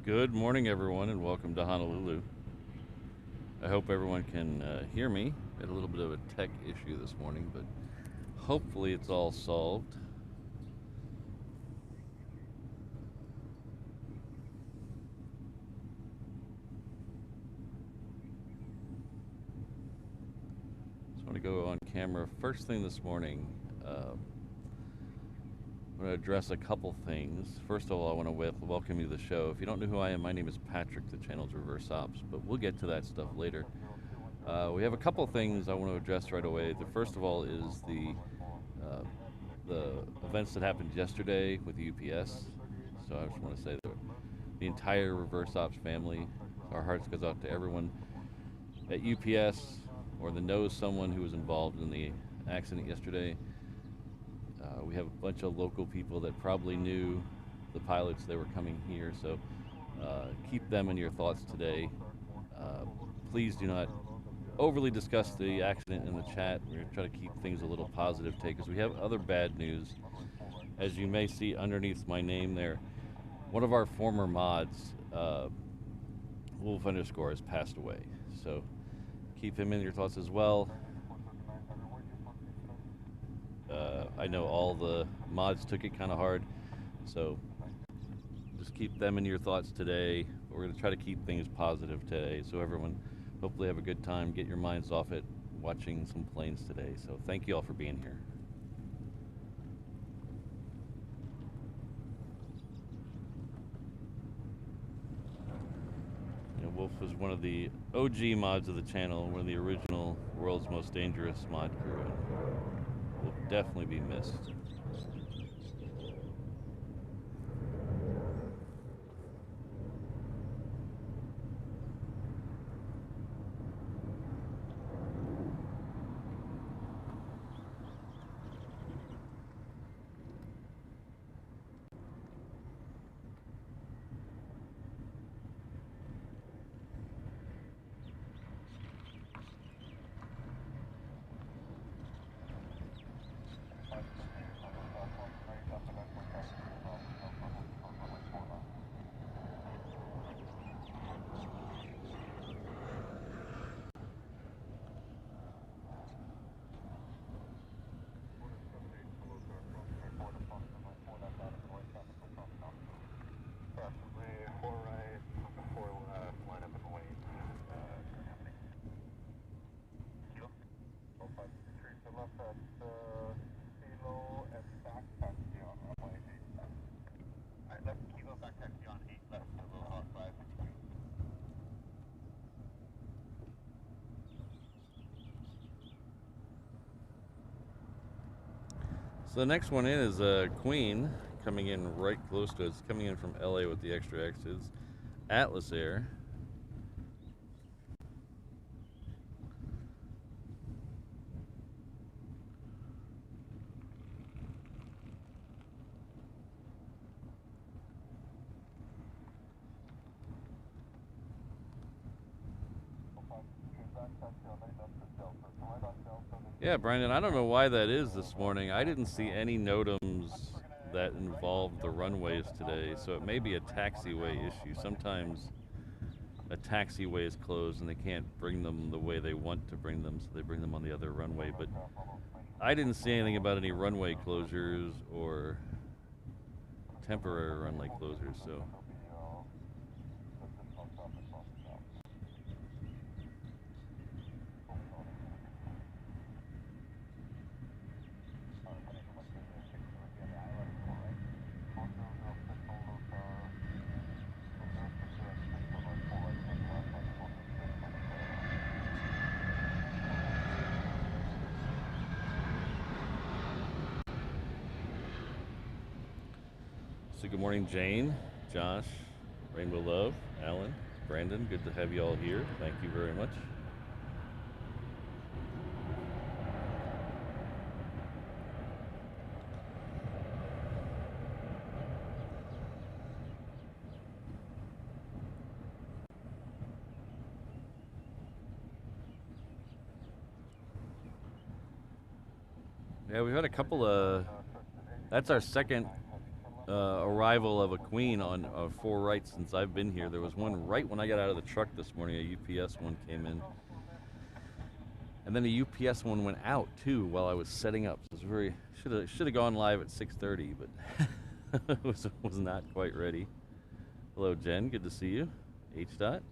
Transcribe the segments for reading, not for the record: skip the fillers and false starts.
Good morning, everyone, and welcome to Honolulu. I hope everyone can hear me. We had a little bit of a tech issue this morning, but hopefully it's all solved. Just want to go on camera first thing this morning. I'm going to address a couple things. First of all, I want to welcome you to the show. If you don't know who I am, my name is Patrick. The channel's Reverse Ops, but we'll get to that stuff later. We have a couple things I want to address right away. The first of all is the events that happened yesterday with the UPS. So I just want to say that the entire Reverse Ops family, our hearts goes out to everyone at UPS or that knows someone who was involved in the accident yesterday. We have a bunch of local people that probably knew the pilots that were coming here, so keep them in your thoughts today. Please do not overly discuss the accident in the chat. We're going to try to keep things a little positive today because we have other bad news. As you may see underneath my name there, one of our former mods, Wolf _ has passed away. So keep him in your thoughts as well. I know all the mods took it kind of hard, so just keep them in your thoughts today. We're going to try to keep things positive today, so everyone hopefully have a good time, get your minds off it, watching some planes today. So thank you all for being here. Wolf was one of the OG mods of the channel, one of the original World's Most Dangerous mod crew. Will definitely be missed. So the next one in is Queen, coming in right close to us, coming in from LA with the extra X's. Atlas Air. Yeah, Brandon, I don't know why that is this morning. I didn't see any NOTAMs that involved the runways today, so it may be a taxiway issue. Sometimes a taxiway is closed and they can't bring them the way they want to bring them, so they bring them on the other runway. But I didn't see anything about any runway closures or temporary runway closures, so. So good morning, Jane, Josh, Rainbow Love, Alan, Brandon. Good to have you all here. Thank you very much. Yeah, we've had a couple of. That's our second arrival of a queen on 4 right since I've been here. There was one right when I got out of the truck this morning. A UPS one came in, and then a UPS one went out too while I was setting up. So it was very should have gone live at 6:30, but was not quite ready. Hello, Jen. Good to see you. H dot.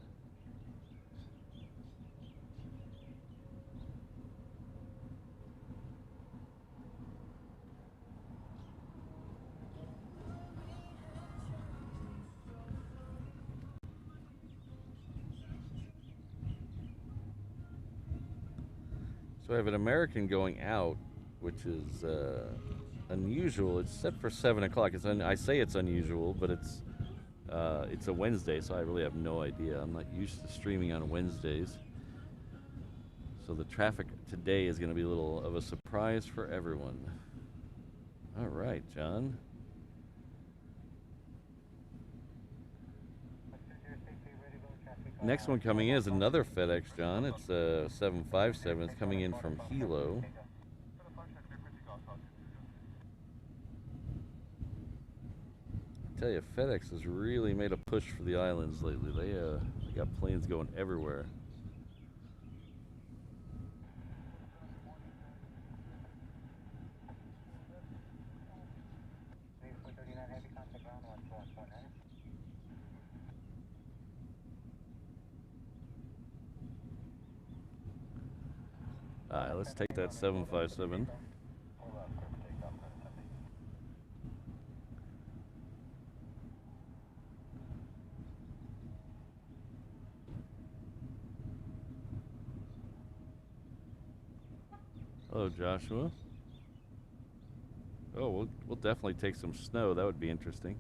So I have an American going out, which is unusual. It's set for 7 o'clock. I say it's unusual, but it's a Wednesday, so I really have no idea. I'm not used to streaming on Wednesdays. So the traffic today is going to be a little of a surprise for everyone. All right, John. Next one coming in is another FedEx, John. It's a 757. It's coming in from Hilo. I tell you, FedEx has really made a push for the islands lately. They got planes going everywhere. All right, let's take that 757. Hello, Joshua. Oh, we'll definitely take some snow. That would be interesting.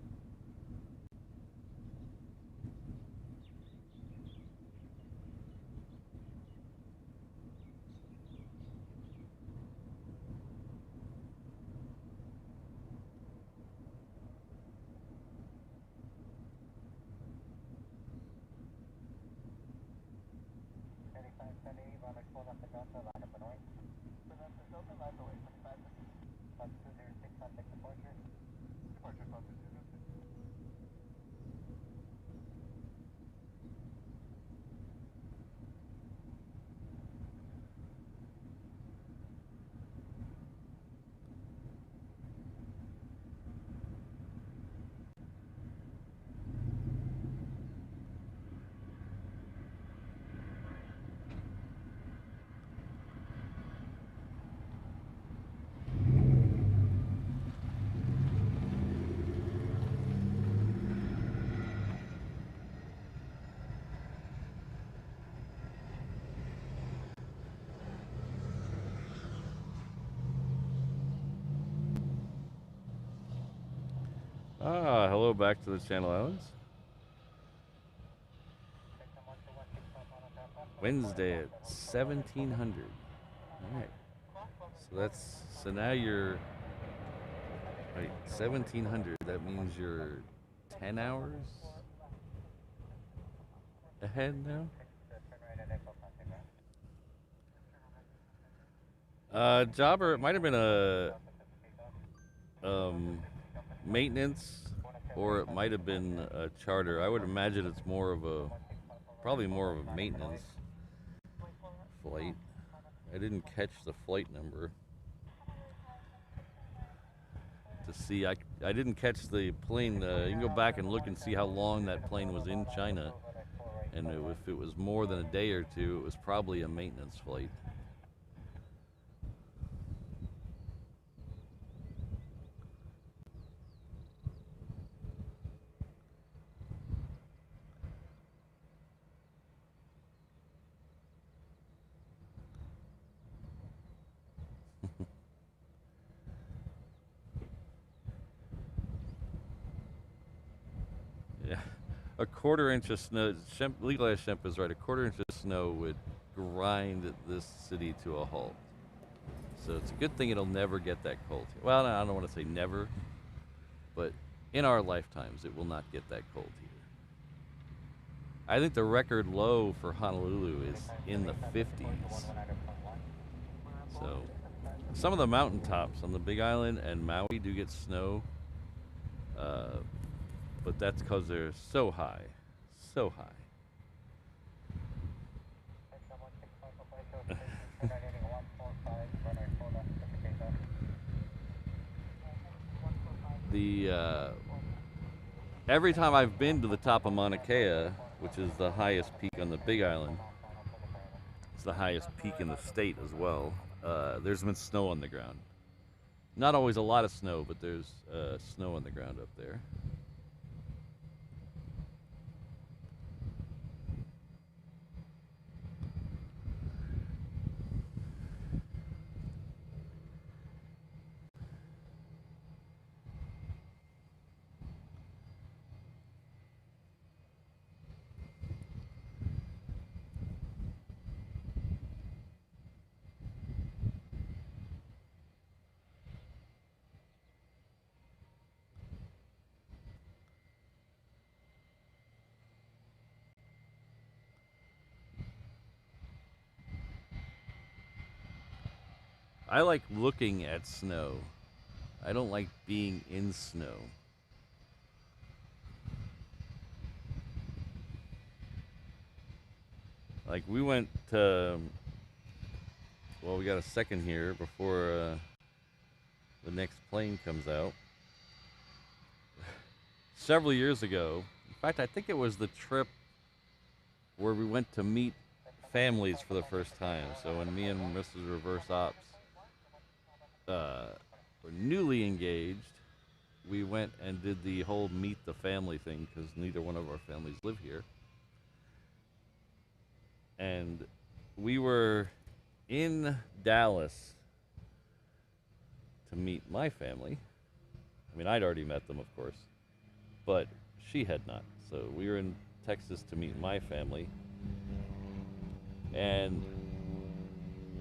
Hello back to the Channel Islands. Wednesday at 1700. All right. So now you're, wait, 1700. That means you're 10 hours ahead now? Jobber, it might have been a maintenance, or it might have been a charter. I would imagine it's probably more of a maintenance flight. I didn't catch the flight number to see. I didn't catch the plane. You can go back and look and see how long that plane was in China, and if it was more than a day or two, it was probably a maintenance flight. Yeah, a quarter inch of snow. Legalized Shemp is right. A quarter inch of snow would grind this city to a halt. So it's a good thing it'll never get that cold. Well, I don't want to say never, but in our lifetimes, it will not get that cold here. I think the record low for Honolulu is in the 50s. So some of the mountaintops on the Big Island and Maui do get snow. uh, but that's because they're so high, so high. The every time I've been to the top of Mauna Kea, which is the highest peak on the Big Island, it's the highest peak in the state as well. There's been snow on the ground. Not always a lot of snow, but there's snow on the ground up there. I like looking at snow. I don't like being in snow. Like we went to, well, we got a second here before the next plane comes out. Several years ago, in fact, I think it was the trip where we went to meet families for the first time. So when me and Mrs. Reverse Ops were newly engaged, we went and did the whole meet the family thing because neither one of our families live here. And we were in Dallas to meet my family. I mean, I'd already met them, of course, but she had not. So we were in Texas to meet my family. And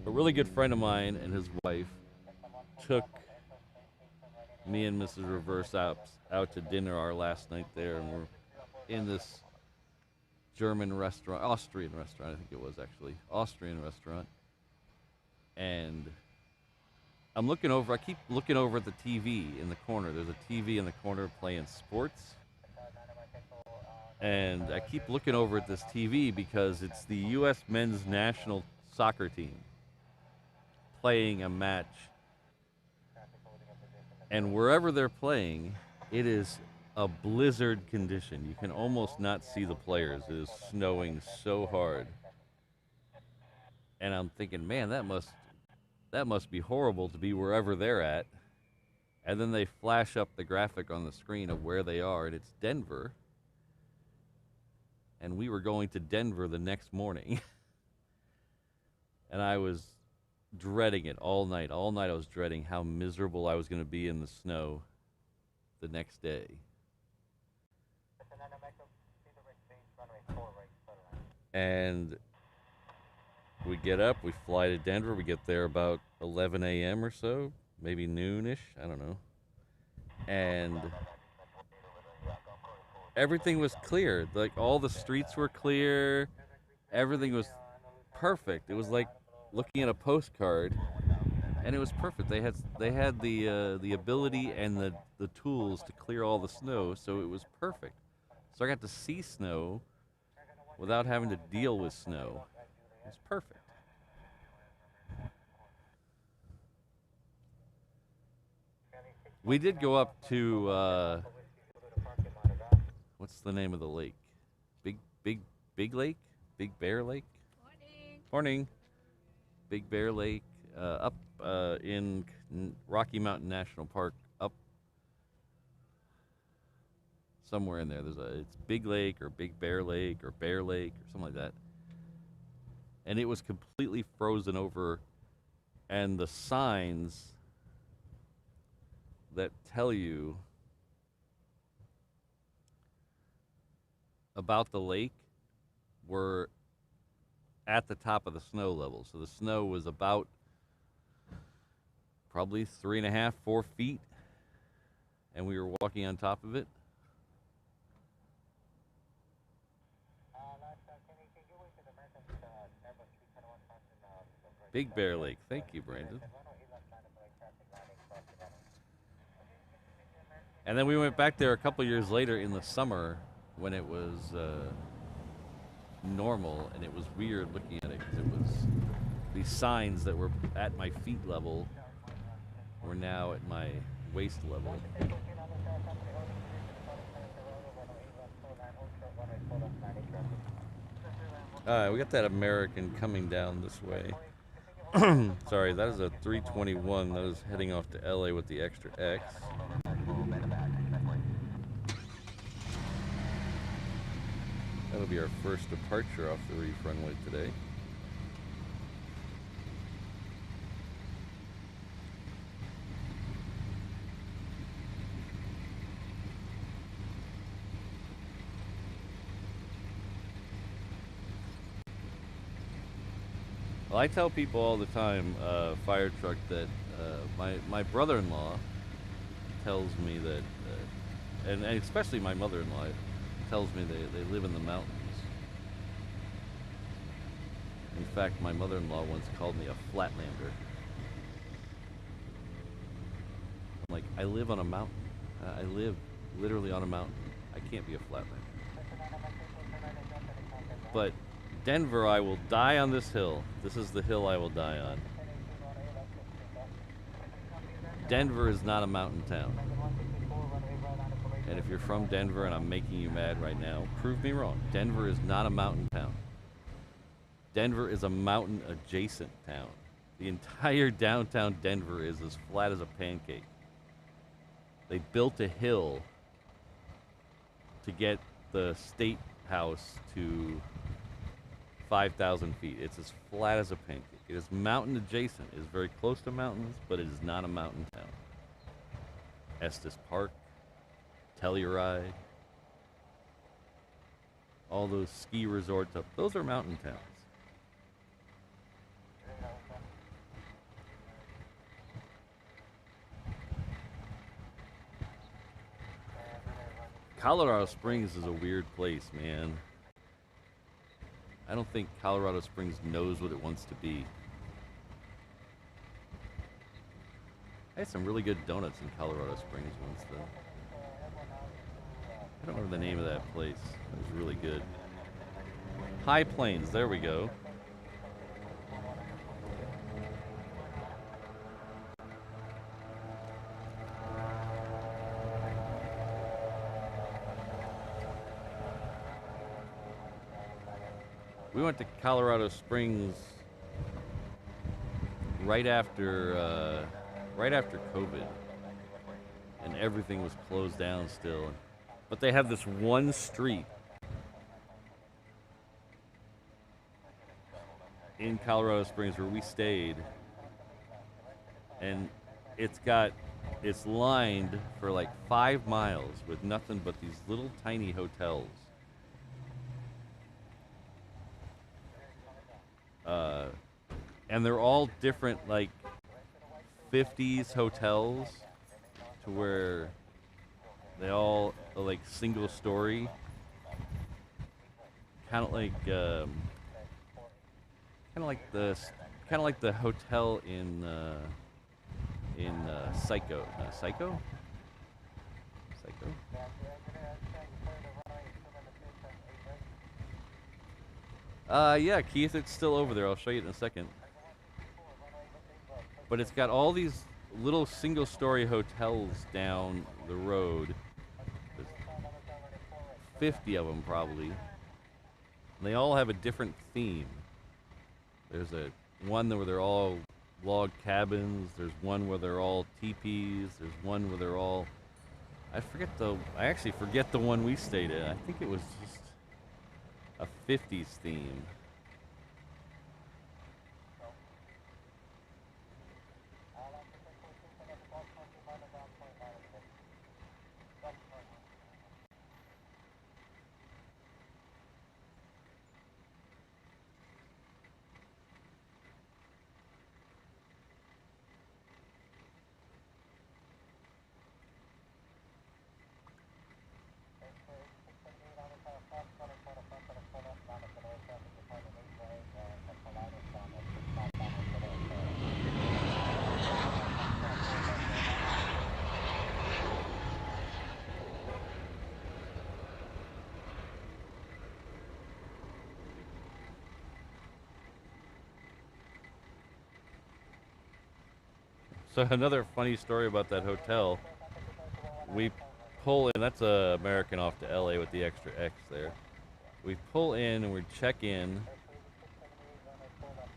a really good friend of mine and his wife took me and Mrs. Reverse Ops out to dinner our last night there, and we're in this German restaurant, Austrian restaurant, I think it was actually, Austrian restaurant. And I'm looking over, I keep looking over at the TV in the corner. There's a TV in the corner playing sports. And I keep looking over at this TV because it's the U.S. men's national soccer team playing a match. And wherever they're playing, it is a blizzard condition. You can almost not see the players. It is snowing so hard. And I'm thinking, man, that must be horrible to be wherever they're at. And then they flash up the graphic on the screen of where they are, and it's Denver. And we were going to Denver the next morning. And I was dreading it all night. All night I was dreading how miserable I was going to be in the snow the next day. And we get up, we fly to Denver, we get there about 11 a.m. or so, maybe noonish, I don't know. And everything was clear. Like all the streets were clear. Everything was perfect. It was like looking at a postcard, and it was perfect. They had the ability and the tools to clear all the snow, so it was perfect. So I got to see snow without having to deal with snow. It was perfect. We did go up to what's the name of the lake? Big Lake? Big Bear Lake? Morning. Big Bear Lake, up in Rocky Mountain National Park, up somewhere in there. It's Big Lake or Big Bear Lake or Bear Lake or something like that. And it was completely frozen over, and the signs that tell you about the lake were at the top of the snow level. So the snow was about probably 3.5, 4 feet, and we were walking on top of it. Big Bear Lake. Thank you, Brandon. And then we went back there a couple years later in the summer when it was normal, and it was weird looking at it because it was these signs that were at my feet level were now at my waist level. We got that American coming down this way. Sorry, that is a 321 that is heading off to LA with the extra X. That'll be our first departure off the reef runway today. Well, I tell people all the time, fire truck, that my brother-in-law tells me that, and especially my mother-in-law tells me they live in the mountains. In fact, my mother-in-law once called me a flatlander. I'm like, I live on a mountain. I live literally on a mountain. I can't be a flatlander. But Denver, I will die on this hill. This is the hill I will die on. Denver is not a mountain town. And if you're from Denver and I'm making you mad right now, prove me wrong. Denver is not a mountain town. Denver is a mountain adjacent town. The entire downtown Denver is as flat as a pancake. They built a hill to get the state house to 5,000 feet. It's as flat as a pancake. It is mountain adjacent. It is very close to mountains, but it is not a mountain town. Estes Park, Telluride, all those ski resorts up, those are mountain towns. Colorado Springs is a weird place, man. I don't think Colorado Springs knows what it wants to be. I had some really good donuts in Colorado Springs once, though. I don't remember the name of that place. It was really good. High Plains, there we go. We went to Colorado Springs right after COVID, and everything was closed down still. But they have this one street in Colorado Springs where we stayed, and it's lined for like 5 miles with nothing but these little tiny hotels. And they're all different, like 50s hotels, to where they all are like single story, kind of like the hotel in Psycho. Psycho. Yeah, Keith, it's still over there. I'll show you it in a second. But it's got all these little single-story hotels down the road. There's 50 of them, probably. And they all have a different theme. There's one where they're all log cabins. There's one where they're all teepees. There's one where they're all... I actually forget the one we stayed in. I think it was just a 50s theme. So another funny story about that hotel. We pull in. That's a American off to LA with the extra X there. We pull in and we check in,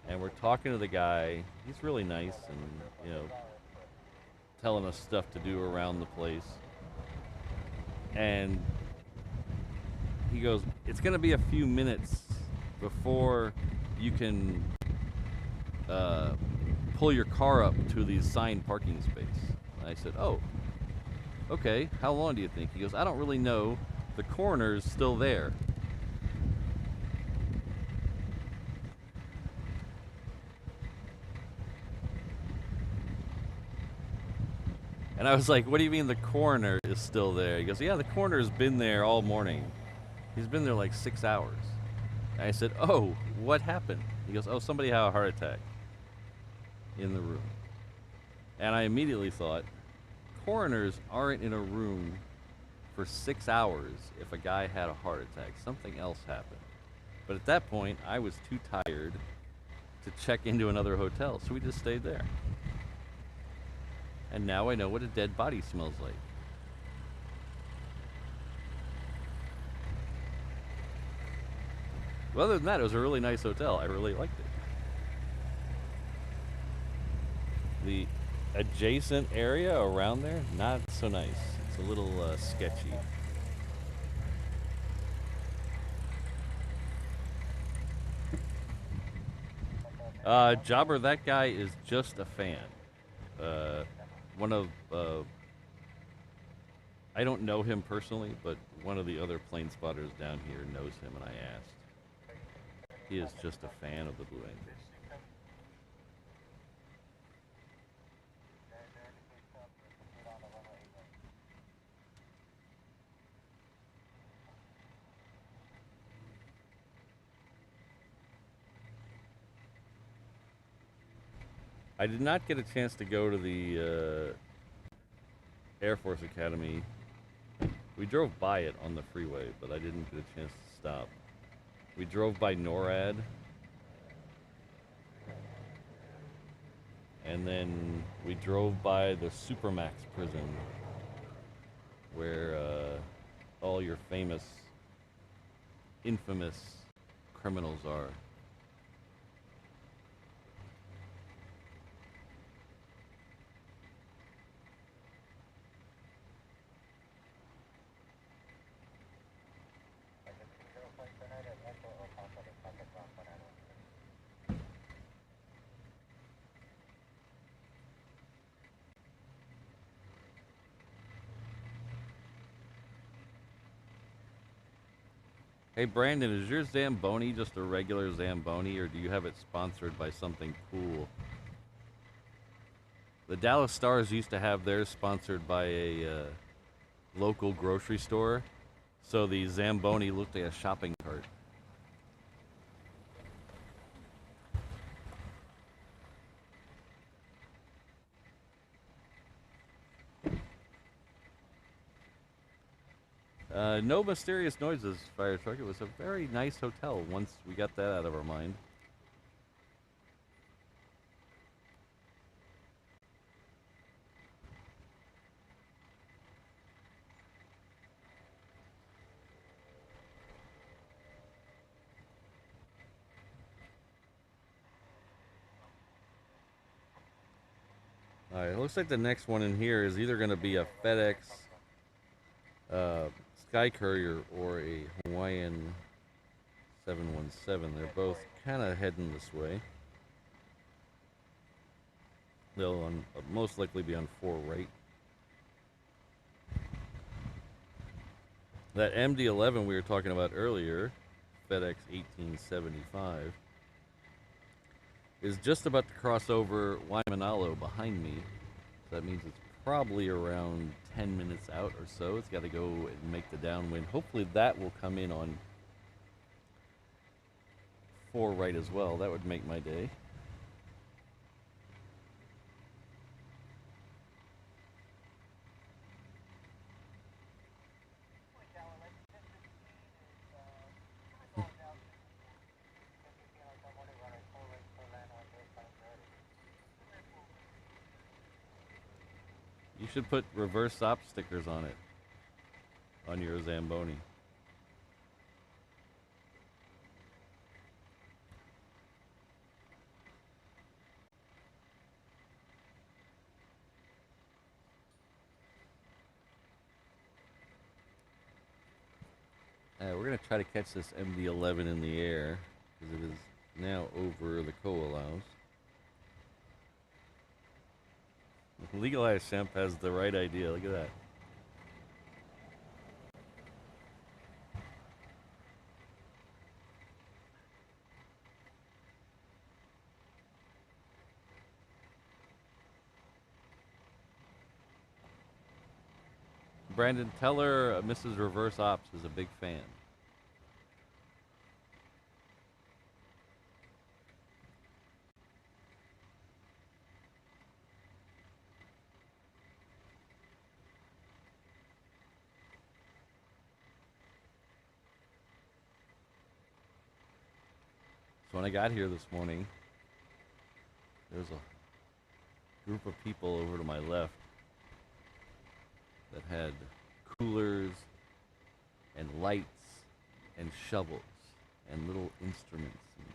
and we're talking to the guy. He's really nice and, you know, telling us stuff to do around the place. And he goes, "It's going to be a few minutes before you can pull your car up to the assigned parking space." And I said, "Oh, okay. How long do you think?" He goes, "I don't really know. The coroner's still there." And I was like, "What do you mean the coroner is still there?" He goes, "Yeah, the coroner's been there all morning. He's been there like 6 hours." And I said, "Oh, what happened?" He goes, "Oh, somebody had a heart attack in the room." And I immediately thought, coroners aren't in a room for 6 hours if a guy had a heart attack. Something else happened. But at that point, I was too tired to check into another hotel, so we just stayed there. And now I know what a dead body smells like. Well, other than that, it was a really nice hotel. I really liked it. The adjacent area around there, not so nice. It's a little sketchy. Jobber, that guy is just a fan. One of, I don't know him personally, but one of the other plane spotters down here knows him, and I asked. He is just a fan of the Blue Angels. I did not get a chance to go to the Air Force Academy. We drove by it on the freeway, but I didn't get a chance to stop. We drove by NORAD, and then we drove by the Supermax prison, where all your famous, infamous criminals are. Hey Brandon, is your Zamboni just a regular Zamboni, or do you have it sponsored by something cool? The Dallas Stars used to have theirs sponsored by a local grocery store, so the Zamboni looked like a shopping cart. No mysterious noises, fire truck. It was a very nice hotel once we got that out of our mind. Alright, it looks like the next one in here is either going to be a FedEx Sky Courier or a Hawaiian 717. They're both kind of heading this way. They'll most likely be on 4 right. That MD-11 we were talking about earlier, FedEx 1875, is just about to cross over Waimanalo behind me. So that means it's probably around 10 minutes out or so. It's got to go and make the downwind. Hopefully that will come in on 4 right as well. That would make my day. should put reverse op stickers on it, on your Zamboni. We're going to try to catch this MD-11 in the air, because it is now over the co-allows. Legalized Shemp has the right idea. Look at that. Brandon, tell her Mrs. Reverse Ops is a big fan. So when I got here this morning, there was a group of people over to my left that had coolers and lights and shovels and little instruments and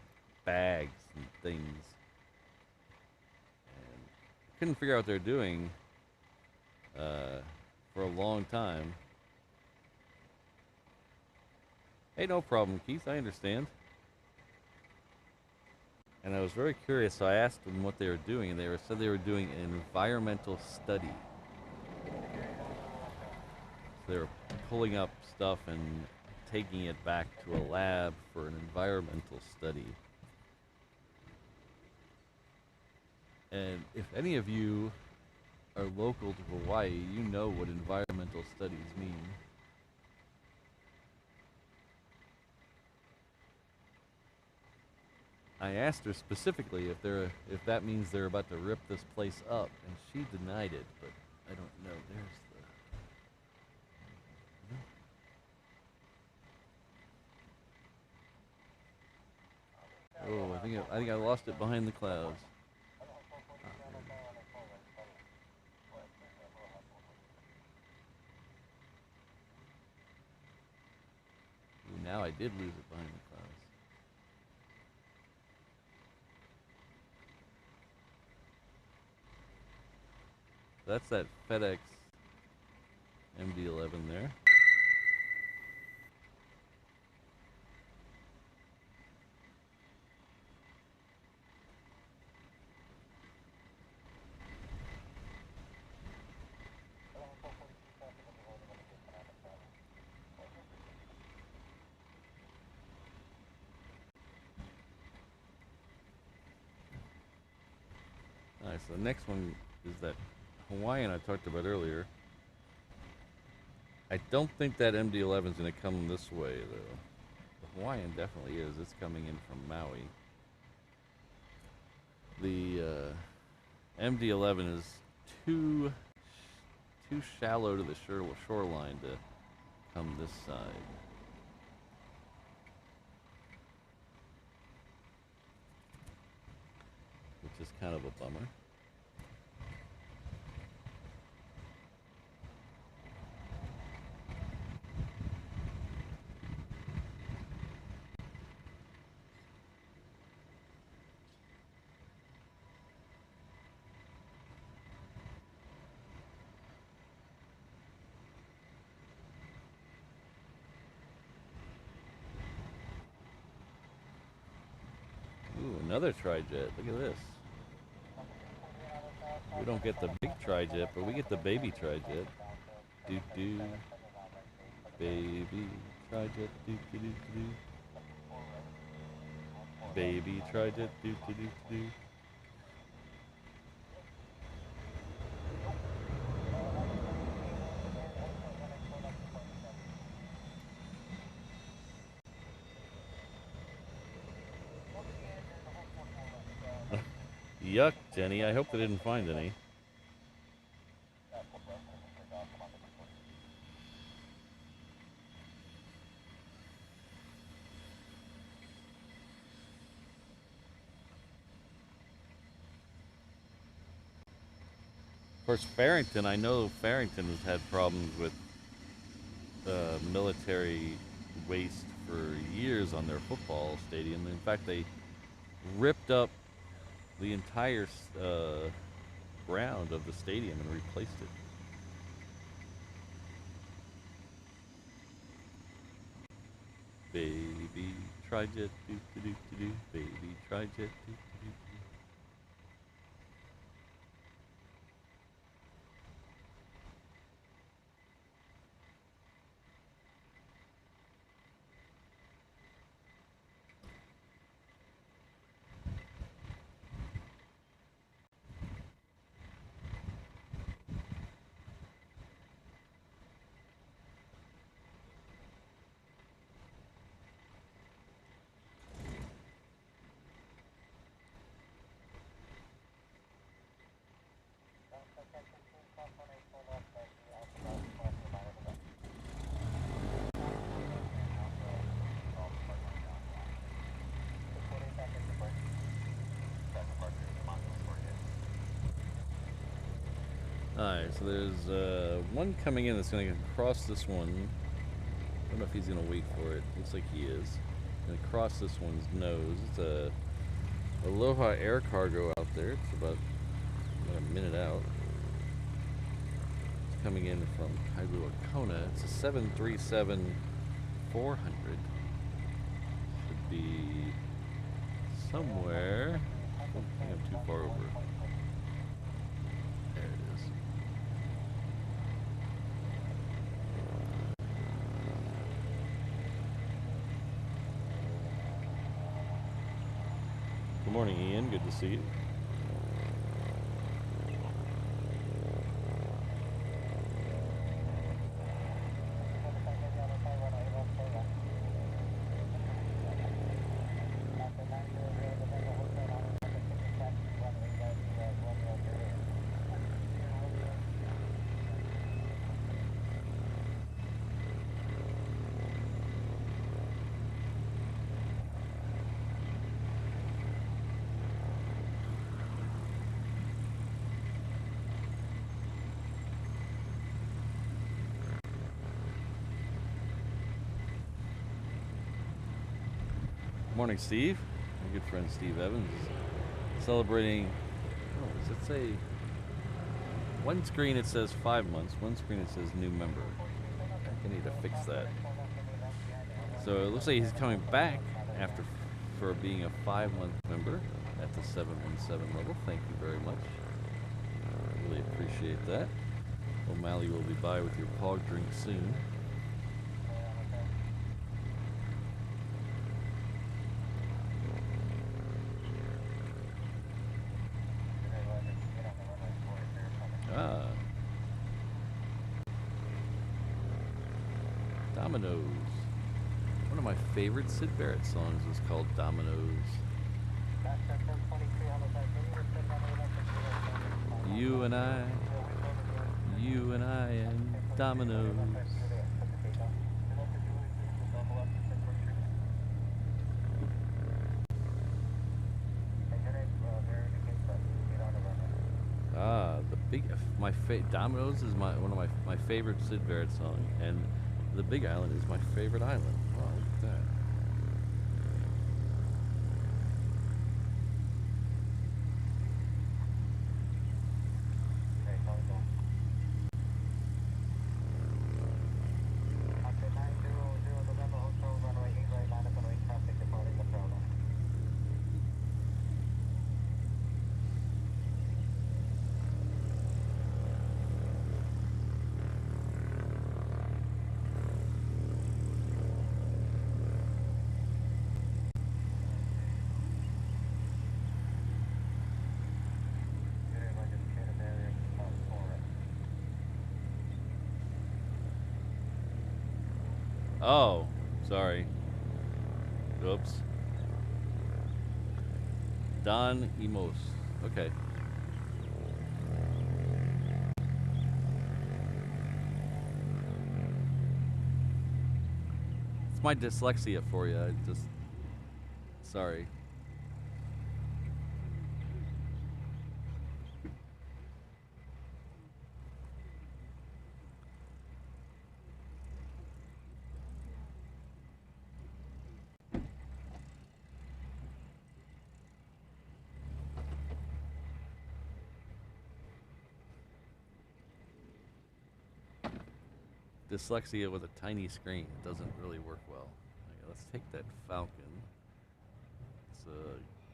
bags and things. And I couldn't figure out what they're doing for a long time. Hey, no problem, Keith. I understand. And I was very curious, so I asked them what they were doing, and they said they were doing an environmental study. So they were pulling up stuff and taking it back to a lab for an environmental study. And if any of you are local to Hawaii, you know what environmental studies mean. I asked her specifically if that means they're about to rip this place up, and she denied it, but I don't know. There's the... Oh, I think I lost it behind the clouds. Ooh, now I did lose it behind the clouds. That's that FedEx MD-11 there. Alright, so the next one is that Hawaiian I talked about earlier. I don't think that MD-11 is going to come this way, though. The Hawaiian definitely is. It's coming in from Maui. The MD-11 is too shallow to the shoreline to come this side. Which is kind of a bummer. Ooh, another tri-jet. Look at this. We don't get the big tri-jet, but we get the baby tri-jet. Doo-doo. Baby tri-jet. Doo-doo-doo-doo. Baby tri-jet. Doo-doo-doo-doo. Yuck, Jenny. I hope they didn't find any. Of course, Farrington, I know Farrington has had problems with military waste for years on their football stadium. In fact, they ripped up the entire ground of the stadium and replaced it. Baby, try jet, do do do do do. Baby, try jet, do do do do. Alright, so there's one coming in that's going to cross this one. I don't know if he's going to wait for it. Looks like he is. Going to cross this one's nose. It's a Aloha air cargo out there. It's about a minute out. It's coming in from Kailua Kona. It's a 737-400. Should be somewhere. I don't think I'm too far over. There it is. Good morning, Ian. Good to see you. Morning, Steve. My good friend Steve Evans is celebrating. Oh, does it say? One screen it says 5 months. One screen it says new member. I think I need to fix that. So it looks like he's coming back after for being a 5-month member at the 717 level. Thank you very much. Really appreciate that. O'Malley will be by with your pog drink soon. Dominoes. One of my favorite Sid Barrett songs is called Dominoes. You and I and Dominoes. Dominoes is one of my favorite Sid Barrett songs, and the Big Island is my favorite island. Wow, look at that. Oh, sorry. Oops. Don Emos. Okay. It's my dyslexia for you. Sorry. dyslexia with a tiny screen. It doesn't really work well. Okay, let's take that Falcon. It's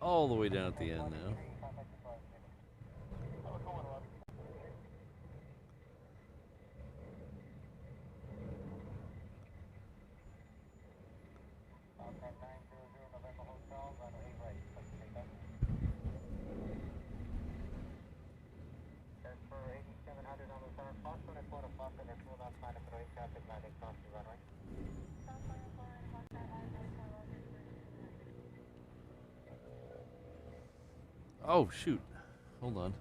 all the way down at the end now. Oh, shoot. Hold on.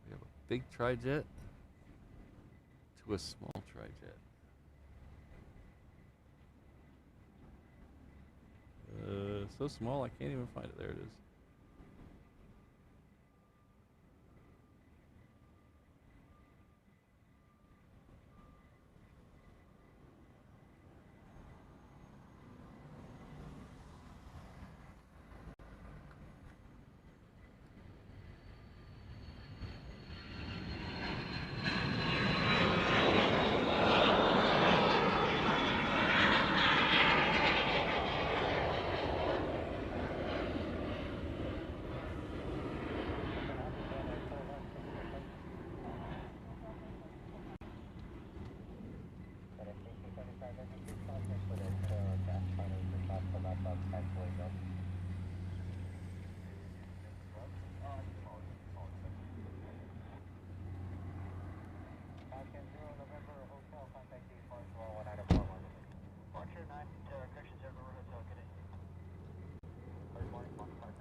We have a big tri-jet to a small tri-jet. So small I can't even find it. There it is.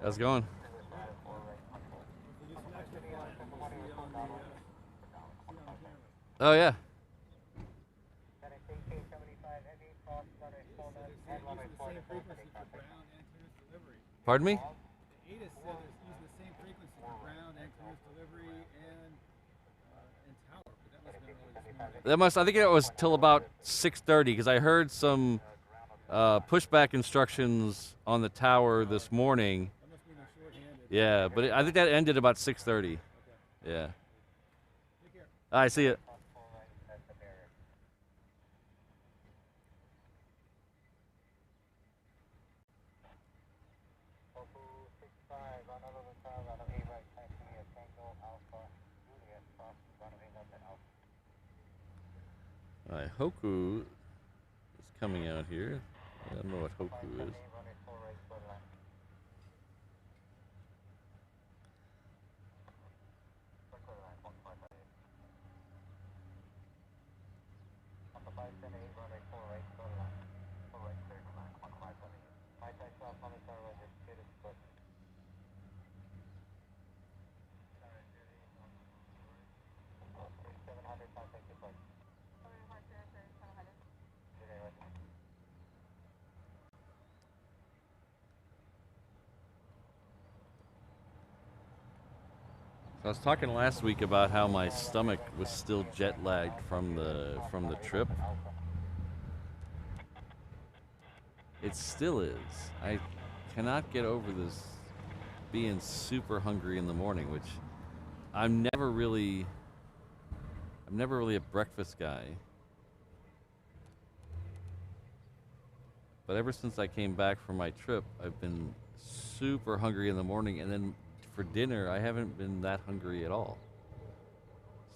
How's it going? Oh, yeah. Pardon me? The ATIS said it's using the same frequency for ground and cruise delivery and tower, but that must have been early this morning. That must, I think it was till about 6:30 because I heard some pushback instructions on the tower this morning. That must mean they're short-handed. Yeah, but I think that ended about 6:30. Okay. Yeah. Take care. I see it. All right, Hoku is coming out here. I don't know what Hoku is. I was talking last week about how my stomach was still jet lagged from the trip. It still is. I cannot get over this being super hungry in the morning, which I'm never really a breakfast guy. But ever since I came back from my trip, I've been super hungry in the morning, and then for dinner, I haven't been that hungry at all.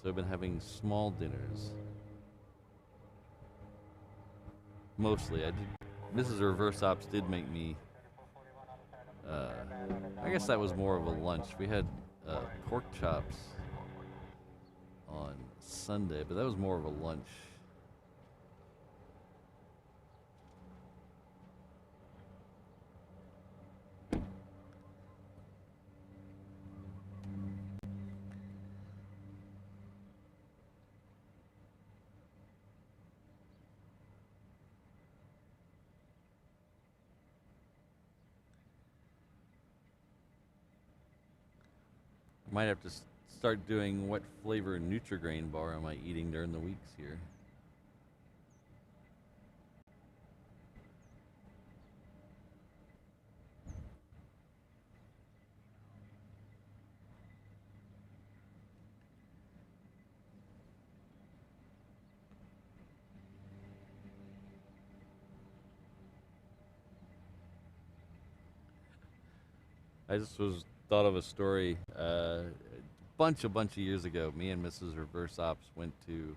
So I've been having small dinners. Mostly. Mrs. Reverse Ops did make me, I guess that was more of a lunch. We had pork chops on Sunday, but that was more of a lunch. Might have to start doing what flavor Nutri-Grain bar am I eating during the weeks here. I just was thought of a story. Bunch of years ago, me and Mrs. Reverse Ops went to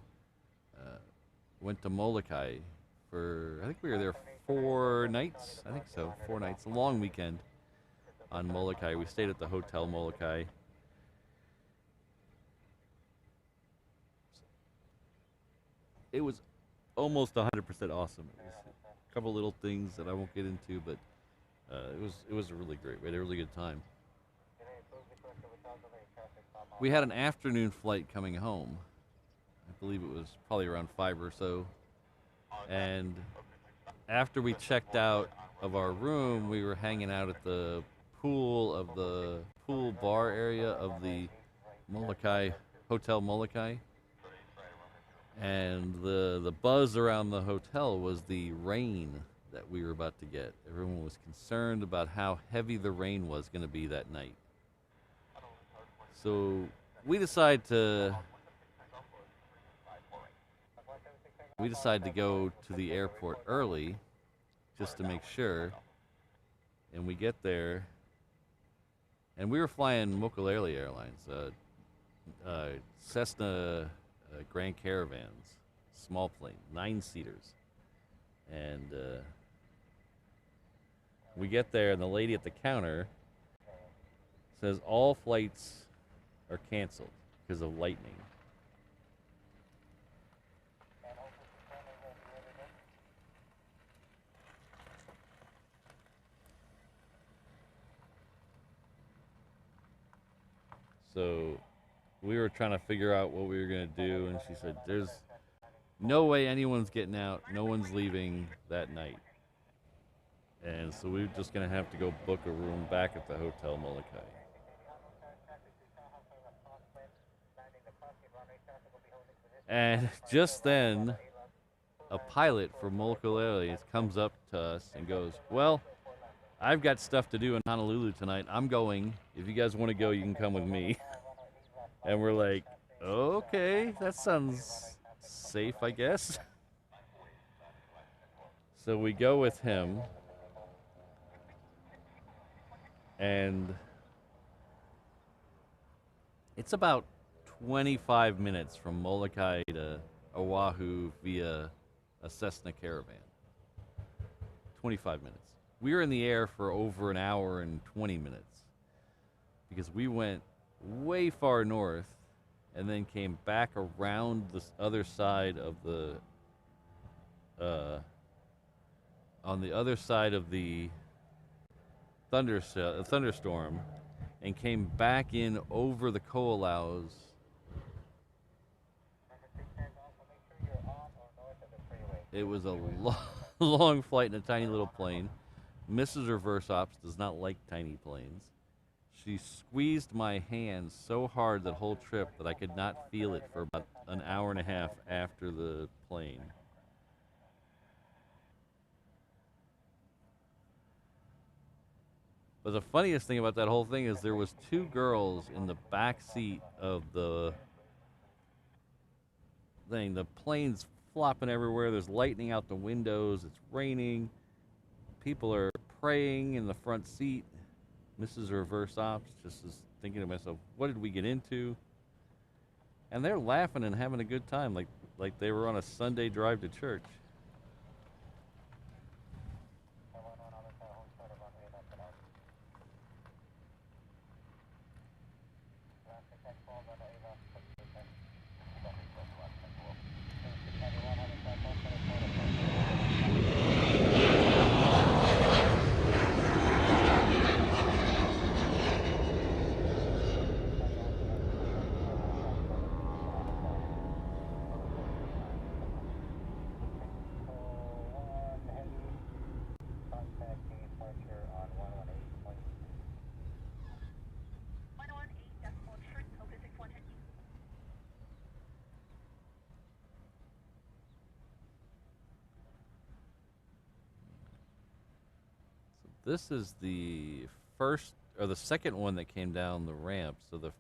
Molokai for, I think we were there 4 nights. I think so, 4 nights, a long weekend on Molokai. We stayed at the Hotel Molokai. It was almost 100% awesome. It was a couple little things that I won't get into, but it was a really great. We had a really good time. We had an afternoon flight coming home. I believe it was probably around 5 or so. And after we checked out of our room, we were hanging out at the pool bar area of the Molokai Hotel Molokai. And the buzz around the hotel was the rain that we were about to get. Everyone was concerned about how heavy the rain was going to be that night. So we decided to go to the airport early just to make sure. And we get there, and we were flying Mokulele Airlines, Cessna Grand Caravans, small plane, 9-seaters. And we get there, and the lady at the counter says all flights are canceled because of lightning. So we were trying to figure out what we were going to do, and she said, there's no way anyone's getting out. No one's leaving that night. And so we're just going to have to go book a room back at the Hotel Molokai. And just then, a pilot from Mokulele comes up to us and goes, well, I've got stuff to do in Honolulu tonight. I'm going. If you guys want to go, you can come with me. And we're like, okay, that sounds safe, I guess. So we go with him. And it's about 25 minutes from Molokai to Oahu via a Cessna Caravan. 25 minutes. We were in the air for over an hour and 20 minutes because we went way far north and then came back around this other side of the on the other side of the thunderstorm and came back in over the Ko'olaus. It was a long flight in a tiny little plane. Mrs. Reverse Ops does not like tiny planes. She squeezed my hand so hard that whole trip that I could not feel it for about an hour and a half after the plane. But the funniest thing about that whole thing is there was 2 girls in the back seat of the thing. The plane's flopping everywhere. There's lightning out the windows. It's raining. People are praying in the front seat. Mrs. Reverse Ops just is thinking to myself, what did we get into? And they're laughing and having a good time, like they were on a Sunday drive to church. This is the first or the second one that came down the ramp. So the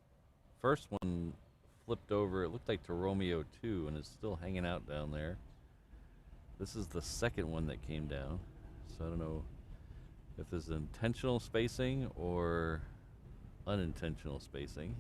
first one flipped over. It looked like to Romeo 2 and is still hanging out down there. This is the second one that came down. So I don't know if this is intentional spacing or unintentional spacing.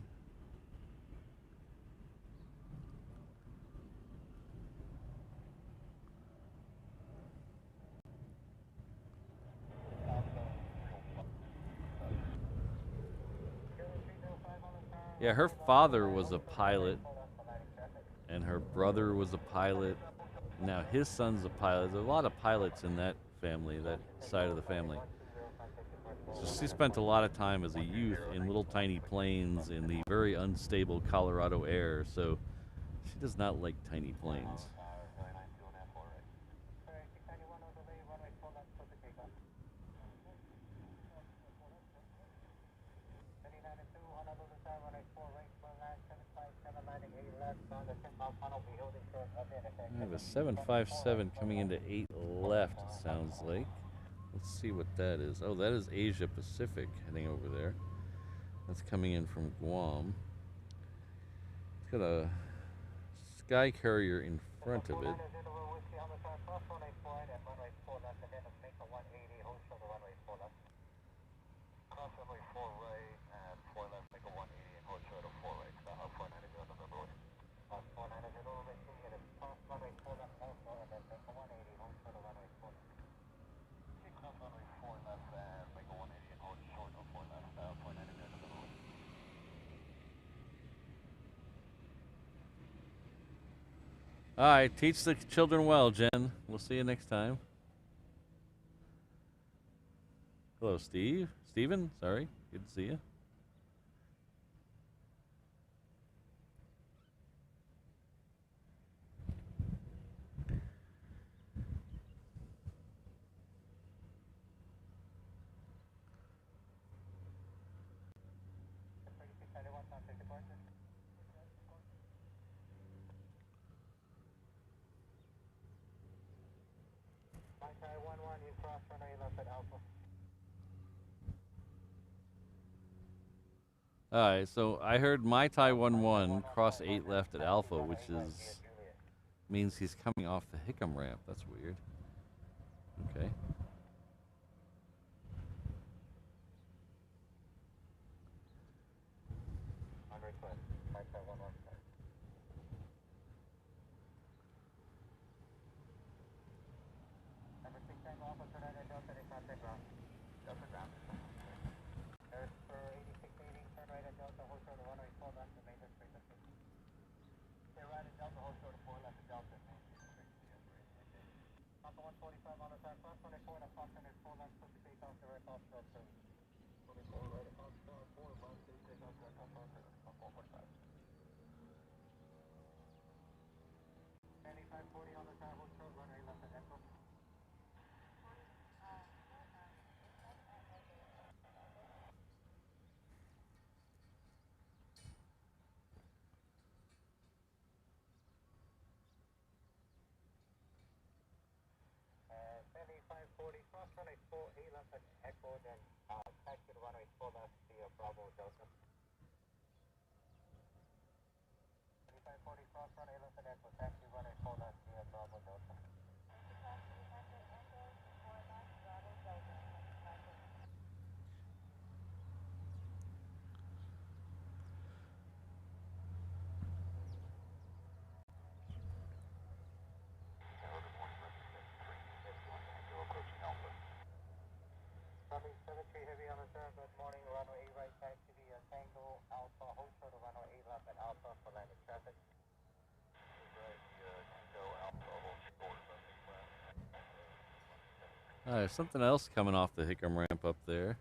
Yeah, her father was a pilot, and her brother was a pilot. Now his son's a pilot. There's a lot of pilots in that family, that side of the family. So she spent a lot of time as a youth in little tiny planes in the very unstable Colorado air, so she does not like tiny planes. I have a 757 coming into 8 left, it sounds like. Let's see what that is. Oh, that is Asia Pacific heading over there. That's coming in from Guam. It's got a sky carrier in front of it. All right, teach the children well, Jen. We'll see you next time. Hello, Steve. Steven, sorry. Good to see you. All right, so I heard my Tai 11 cross 8 left at Alpha, which means he's coming off the Hickam ramp. That's weird. Okay. There's something else coming off the Hickam ramp up there.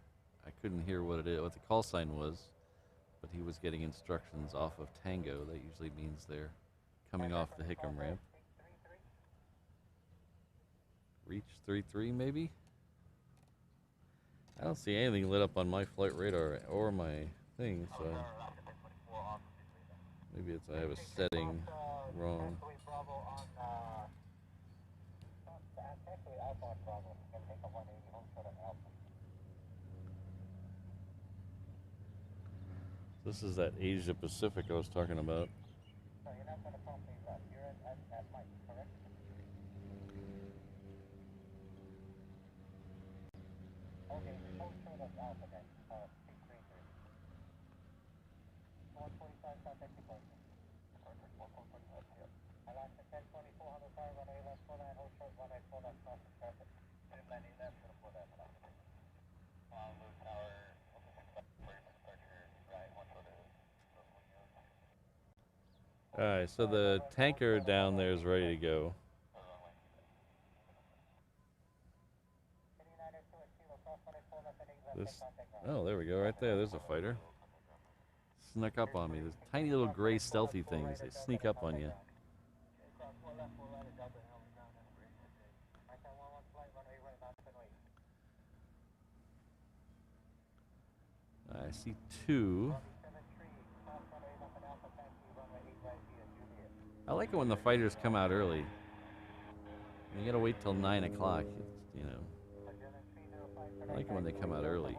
I couldn't hear what the call sign was, but he was getting instructions off of Tango. That usually means they're coming off the Hickam ramp. Reach 33 maybe? I don't see anything lit up on my flight radar or my thing, so maybe I have a setting wrong. This is that Asia Pacific I was talking about. All right, so the tanker down there is ready to go. This, oh, there we go, right there. There's a fighter. Snuck up on me. Those tiny little gray stealthy things. They sneak up on you. I see two. I like it when the fighters come out early. You gotta wait till 9 o'clock, you know. I like it when they come out early.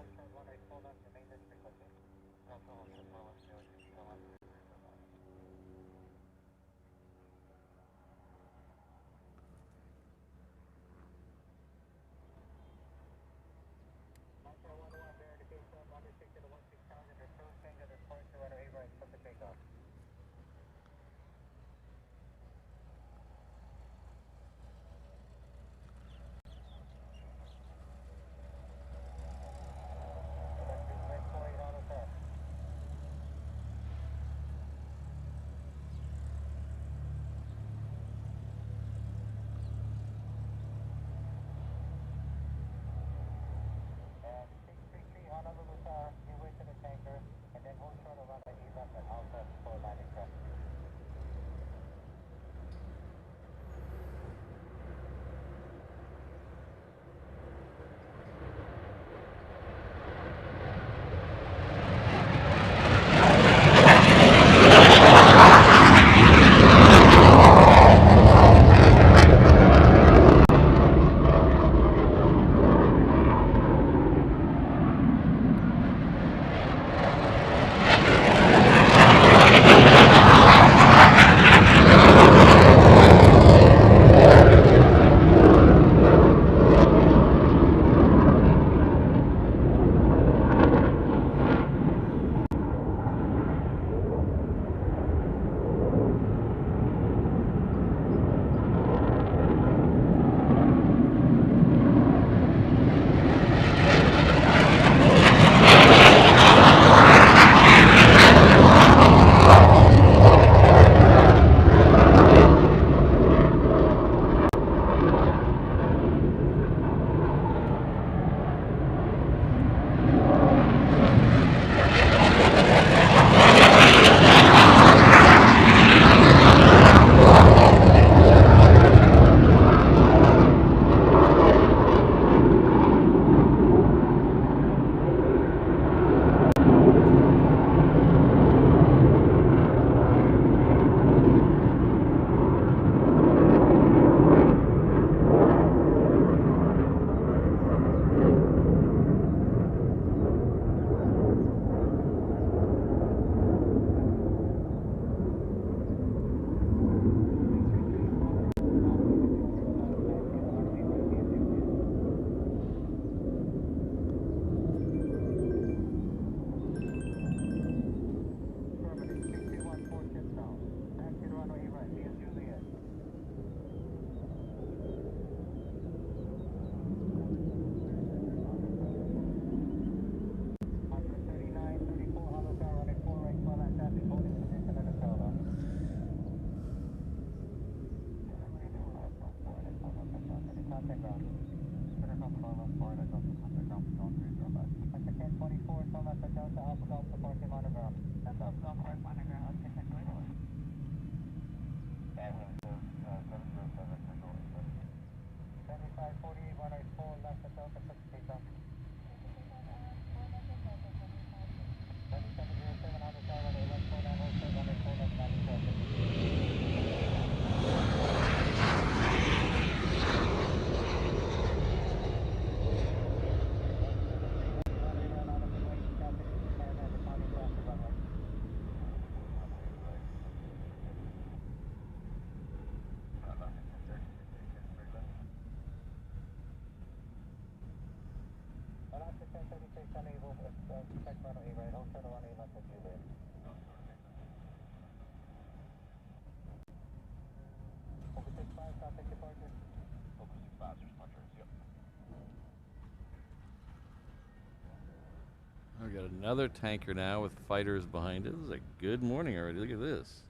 We got another tanker now with fighters behind it. This is a good morning already. Look at this.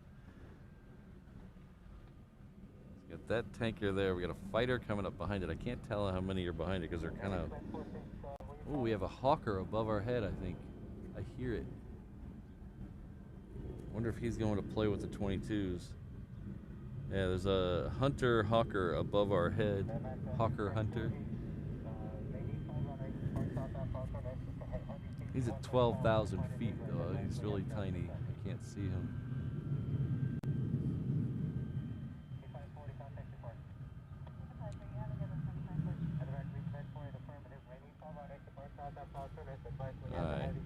Got that tanker there. We got a fighter coming up behind it. I can't tell how many are behind it because they're kind of... Oh, we have a Hawker above our head, I think. I hear it. Wonder if he's going to play with the 22s. Yeah, there's a Hunter Hawker above our head. Hawker Hunter. He's at 12,000 feet, though. He's really tiny. I can't see him. Alright. I think,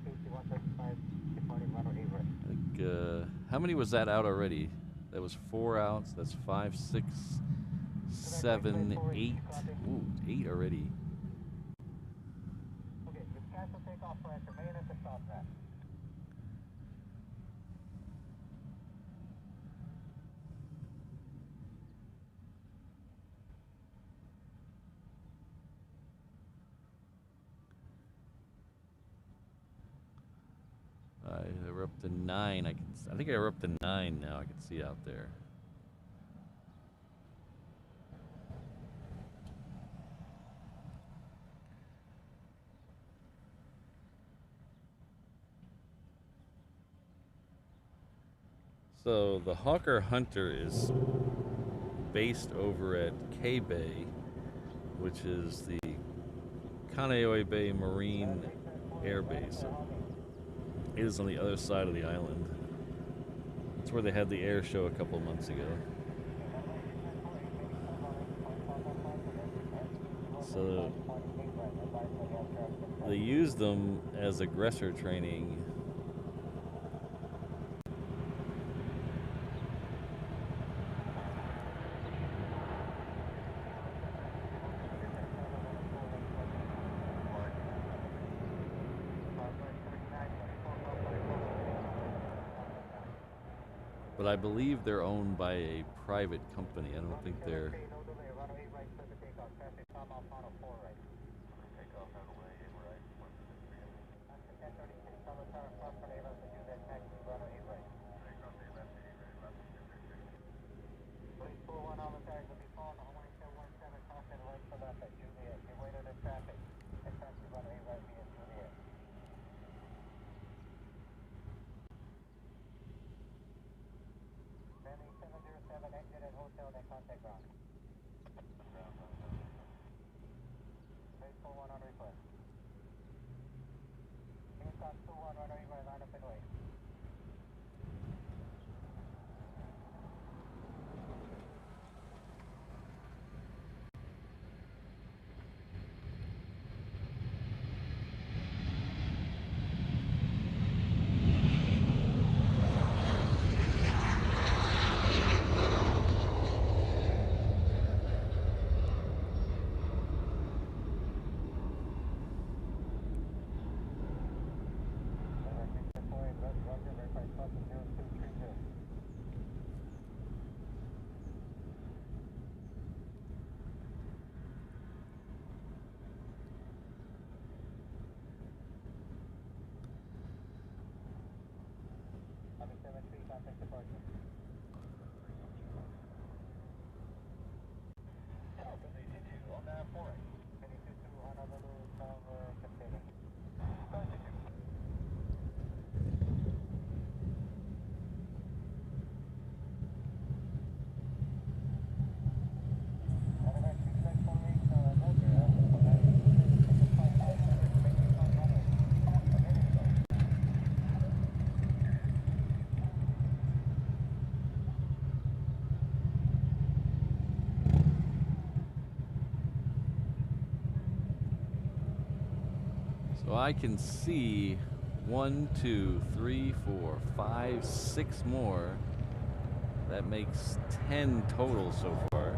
how many was that out already? That was 4 outs. That's 5, 6, 7, 8. Ooh, 8 already. We're up to 9. I think we're up to 9 now. I can see out there. So the Hawker Hunter is based over at K-Bay, which is the Kaneohe Bay Marine Air Base. It is on the other side of the island. That's where they had the air show a couple of months ago. So they used them as aggressor training. But I believe they're owned by a private company. I don't think they're... So I can see 1, 2, 3, 4, 5, 6 more. That makes 10 total so far.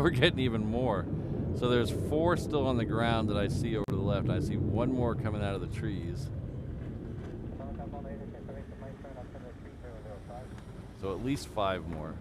we're getting even more. So there's 4 still on the ground that I see over to the left. I see 1 more coming out of the trees. So at least 5 more.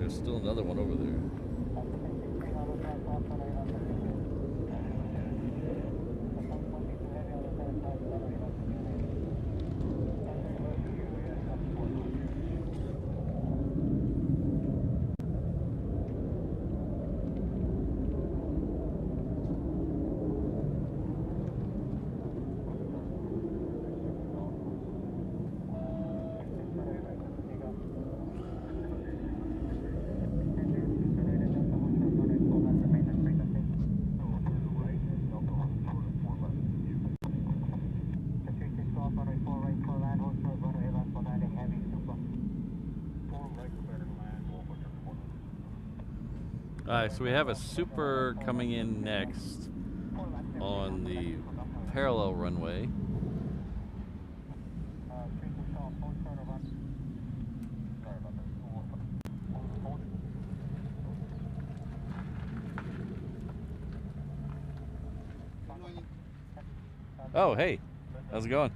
Still another one over there. Alright, so we have a Super coming in next on the parallel runway. Oh, hey, how's it going?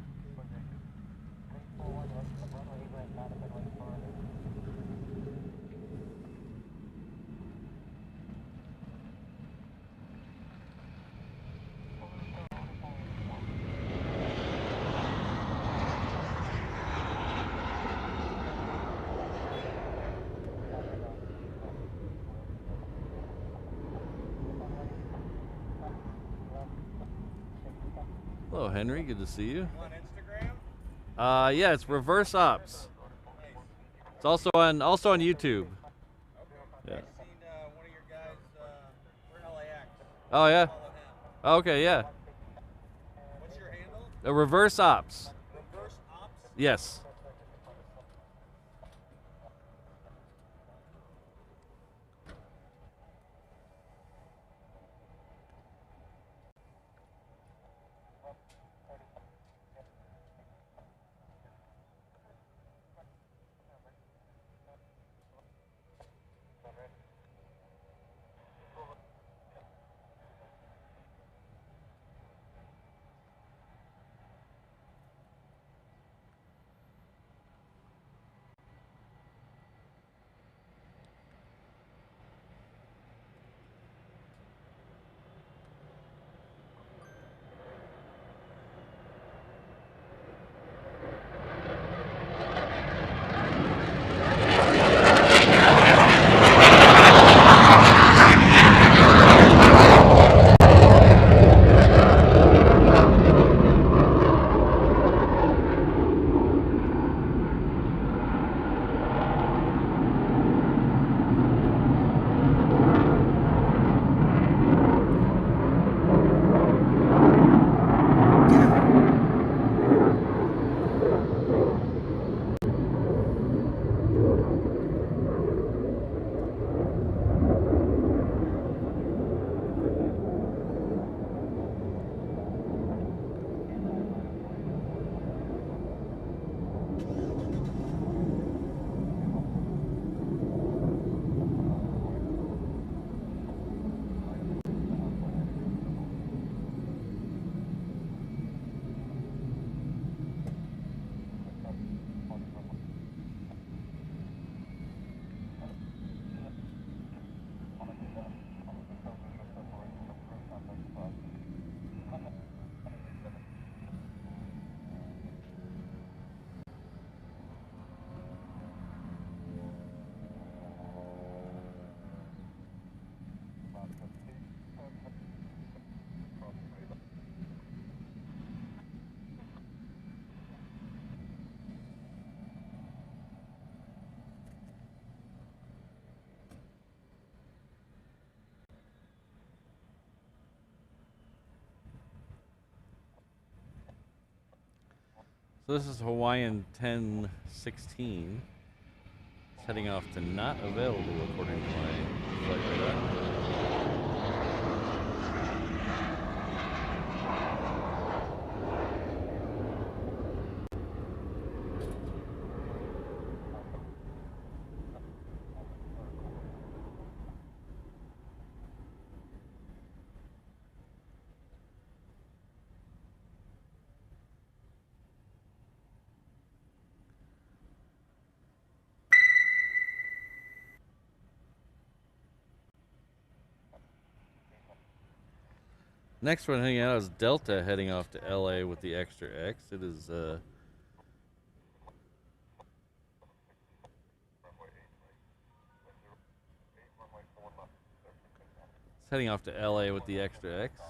Hello, Henry. Good to see you. On Instagram? Yeah, it's Reverse Ops. It's also on YouTube. Okay. Yeah. I've seen one of your guys, we're in LAX. Oh yeah. Follow him. Okay, yeah. What's your handle? Reverse Ops. Reverse Ops? Yes. So this is Hawaiian 1016. It's heading off to not available according to my flight radar. Next one heading out is Delta heading off to LA with the extra X. It is it's heading off to LA with the extra X.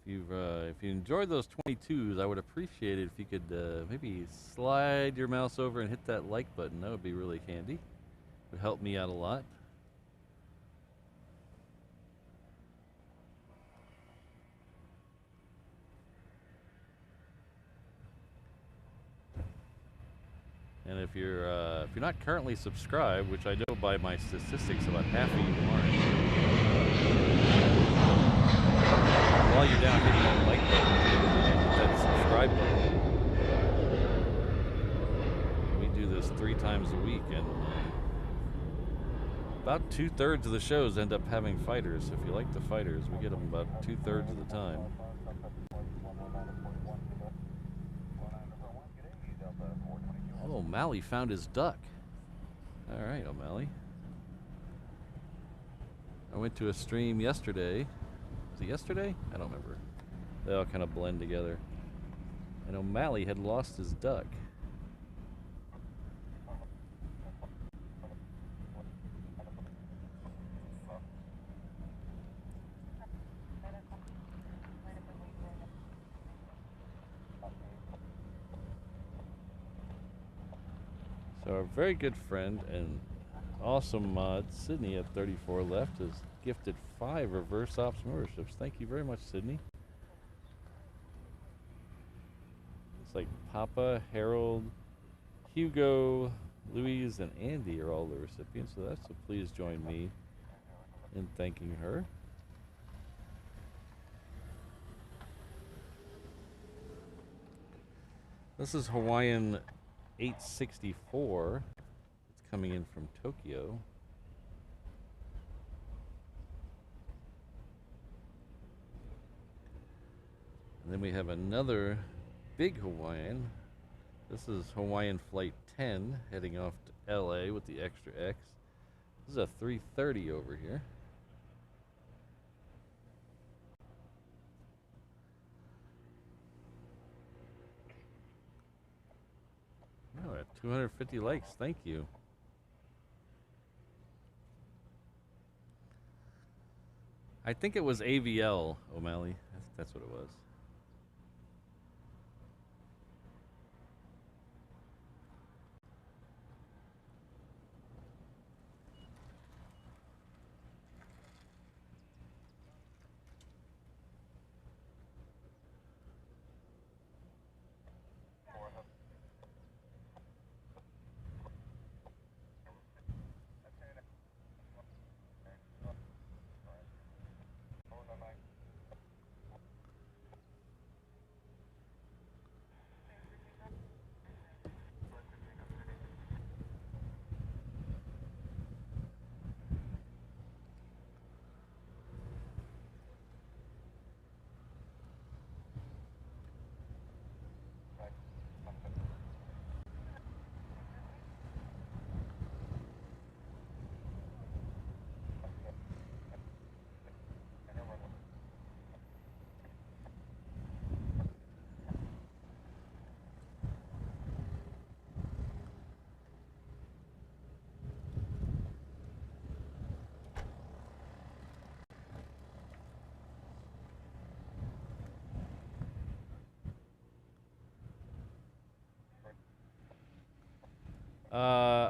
If you enjoyed those 22s, I would appreciate it if you could maybe slide your mouse over and hit that like button. That would be really handy. It would help me out a lot. And if you're not currently subscribed, which I know by my statistics about half of you aren't, while you're down hitting that like button and that subscribe button, we do this 3 times a week, and about 2/3 of the shows end up having fighters. If you like the fighters, we get them about 2/3 of the time. Oh, O'Malley found his duck. All right, O'Malley. I went to a stream yesterday. Was it yesterday? I don't remember. They all kind of blend together. And O'Malley had lost his duck. So our very good friend and awesome mod, Sydney at 34 left, has gifted 5 reverse ops memberships. Thank you very much, Sydney. It's like Papa, Harold, Hugo, Louise, and Andy are all the recipients, so please join me in thanking her. This is Hawaiian 864. It's coming in from Tokyo. And then we have another big Hawaiian. This is Hawaiian Flight 10 heading off to LA with the extra X. This is a 330 over here. Oh, at 250 likes. Thank you. I think it was AVL, O'Malley. That's what it was.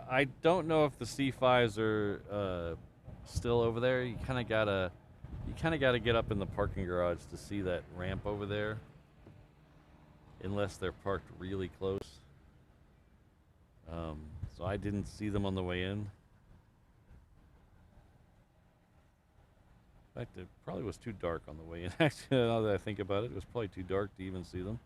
I don't know if the C5s are still over there. You kind of gotta get up in the parking garage to see that ramp over there. unless they're parked really close. So I didn't see them on the way in. In fact, it probably was too dark on the way in. Actually, now that I think about it, it was probably too dark to even see them.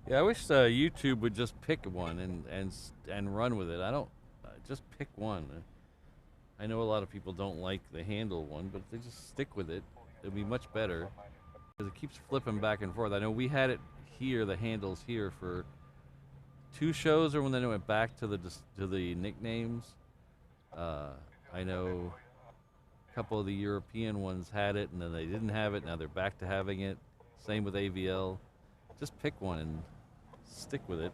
Yeah, I wish YouTube would just pick one and run with it. I don't just pick one. I know a lot of people don't like the handle one, but if they just stick with it, it'll be much better because it keeps flipping back and forth. I know we had it here, the handles here for 2 shows, or when then it went back to the nicknames. I know a couple of the European ones had it, and then they didn't have it. Now they're back to having it. Same with AVL. Just pick one and stick with it.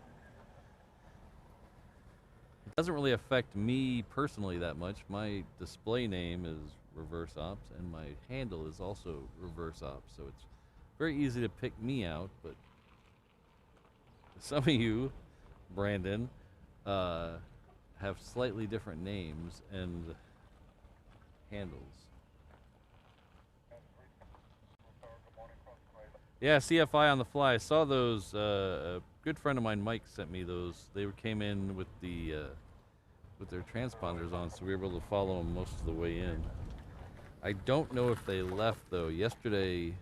It doesn't really affect me personally that much. My display name is Reverse Ops, and my handle is also Reverse Ops, so it's very easy to pick me out. But some of you, Brandon, have slightly different names and handles. Yeah, CFI on the fly. I saw those. A good friend of mine, Mike, sent me those. They came in with their transponders on, so we were able to follow them most of the way in. I don't know if they left though. Yesterday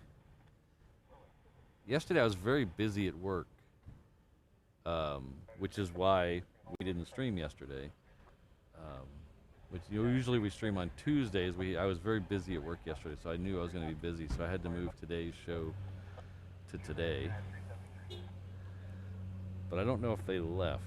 I was very busy at work, which is why we didn't stream yesterday. Which usually we stream on Tuesdays. I was very busy at work yesterday, so I knew I was going to be busy, so I had to move today's show to today. But I don't know if they left.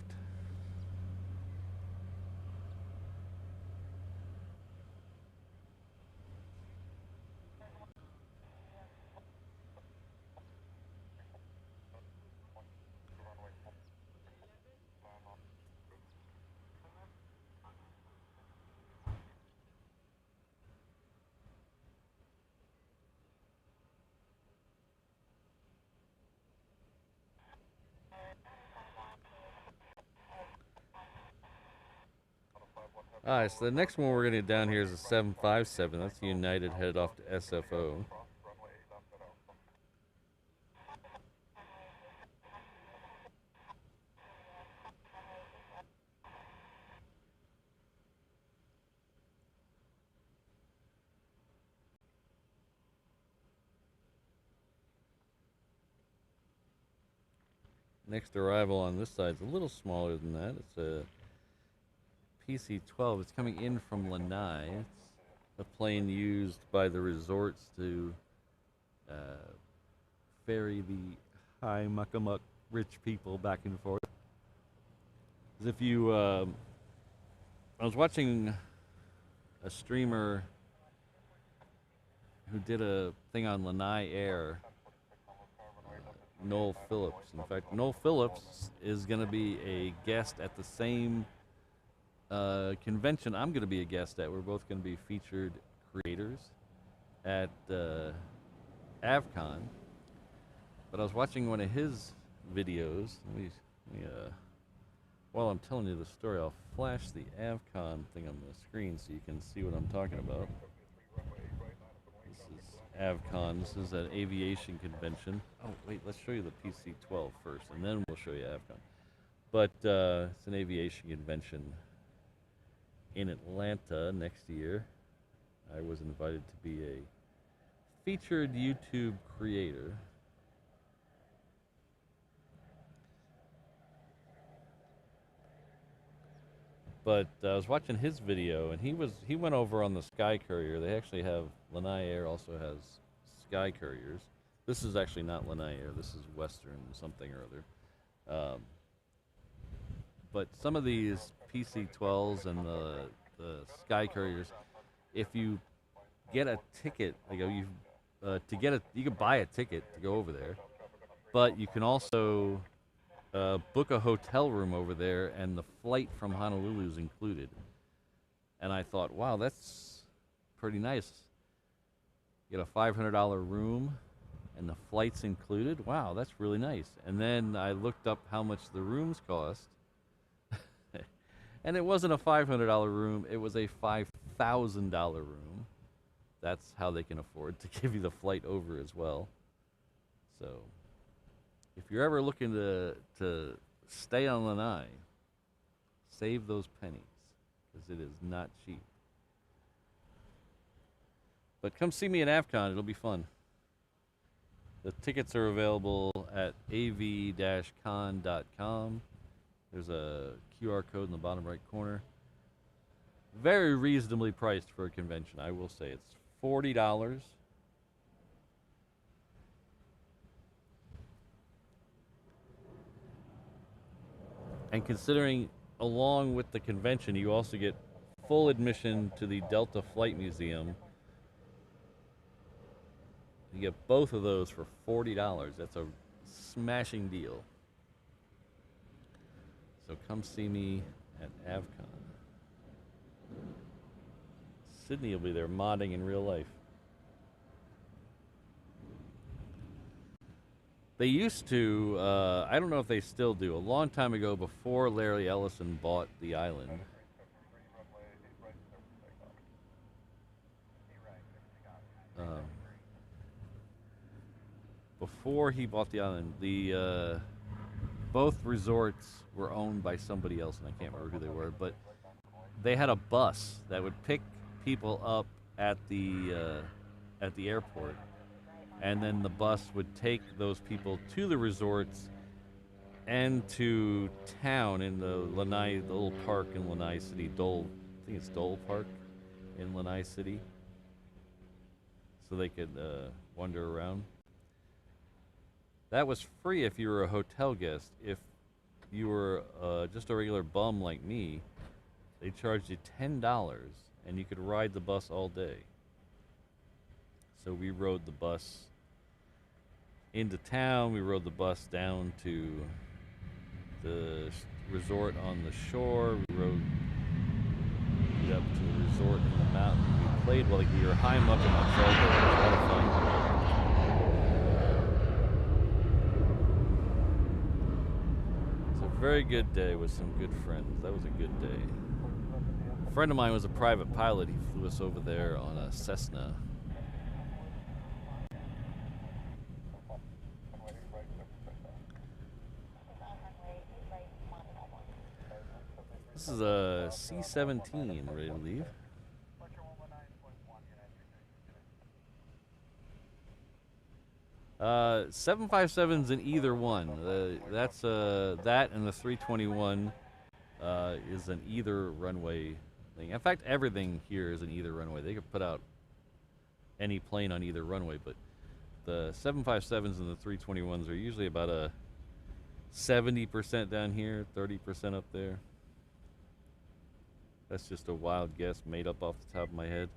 Alright, so the next one we're going to get down here is a 757. That's United headed off to SFO. Next arrival on this side is a little smaller than that. It's a PC-12. It's coming in from Lanai. It's a plane used by the resorts to ferry the high muckamuck rich people back and forth. As if you, I was watching a streamer who did a thing on Lanai Air, Noel Phillips. In fact, Noel Phillips is going to be a guest at the same convention I'm going to be a guest at. We're both going to be featured creators at AvCon. But I was watching one of his videos. While I'm telling you the story, I'll flash the AvCon thing on the screen so you can see what I'm talking about. This is AvCon. This is an aviation convention. Oh, wait, let's show you the PC-12 first, and then we'll show you AvCon. But it's an aviation convention in Atlanta next year. I was invited to be a featured YouTube creator. But I was watching his video, and he went over on the Sky Courier. They actually have, Lanai Air also has Sky Couriers. This is actually not Lanai Air. This is Western something or other. But some of these PC-12s and the Sky Couriers, if you get a ticket, you can buy a ticket to go over there, but you can also book a hotel room over there, and the flight from Honolulu is included. And I thought, wow, that's pretty nice. Get a $500 room, and the flight's included. Wow, that's really nice. And then I looked up how much the rooms cost, and it wasn't a $500 room. It was a $5,000 room. That's how they can afford to give you the flight over as well. So if you're ever looking to stay on Lanai, save those pennies, because it is not cheap. But come see me at AvCon. It'll be fun. The tickets are available at av-con.com. There's a QR code in the bottom right corner. Very reasonably priced for a convention, I will say. It's $40. And considering, along with the convention, you also get full admission to the Delta Flight Museum. You get both of those for $40. That's a smashing deal. So come see me at AvCon. Sydney will be there modding in real life. They used to, I don't know if they still do, a long time ago before Larry Ellison bought the island. Before he bought the island, both resorts were owned by somebody else, and I can't remember who they were, but they had a bus that would pick people up at the airport, and then the bus would take those people to the resorts and to town in the Lanai, the little park in Lanai City, Dole, I think it's Dole Park in Lanai City, so they could wander around. That was free if you were a hotel guest. If you were just a regular bum like me, they charged you $10, and you could ride the bus all day. So we rode the bus into town. We rode the bus down to the resort on the shore. We rode up to the resort in the mountain. We played while we were high up in the It was a lot of fun. Very good day with some good friends. That was a good day. A friend of mine was a private pilot. He flew us over there on a Cessna. This is a C-17 ready to leave. Uh, 757's in either one. That's that and the 321 is an either runway thing. In fact, everything here is an either runway. They could put out any plane on either runway, but the 757s and the 321s are usually about a 70% down here, 30% up there. That's just a wild guess made up off the top of my head.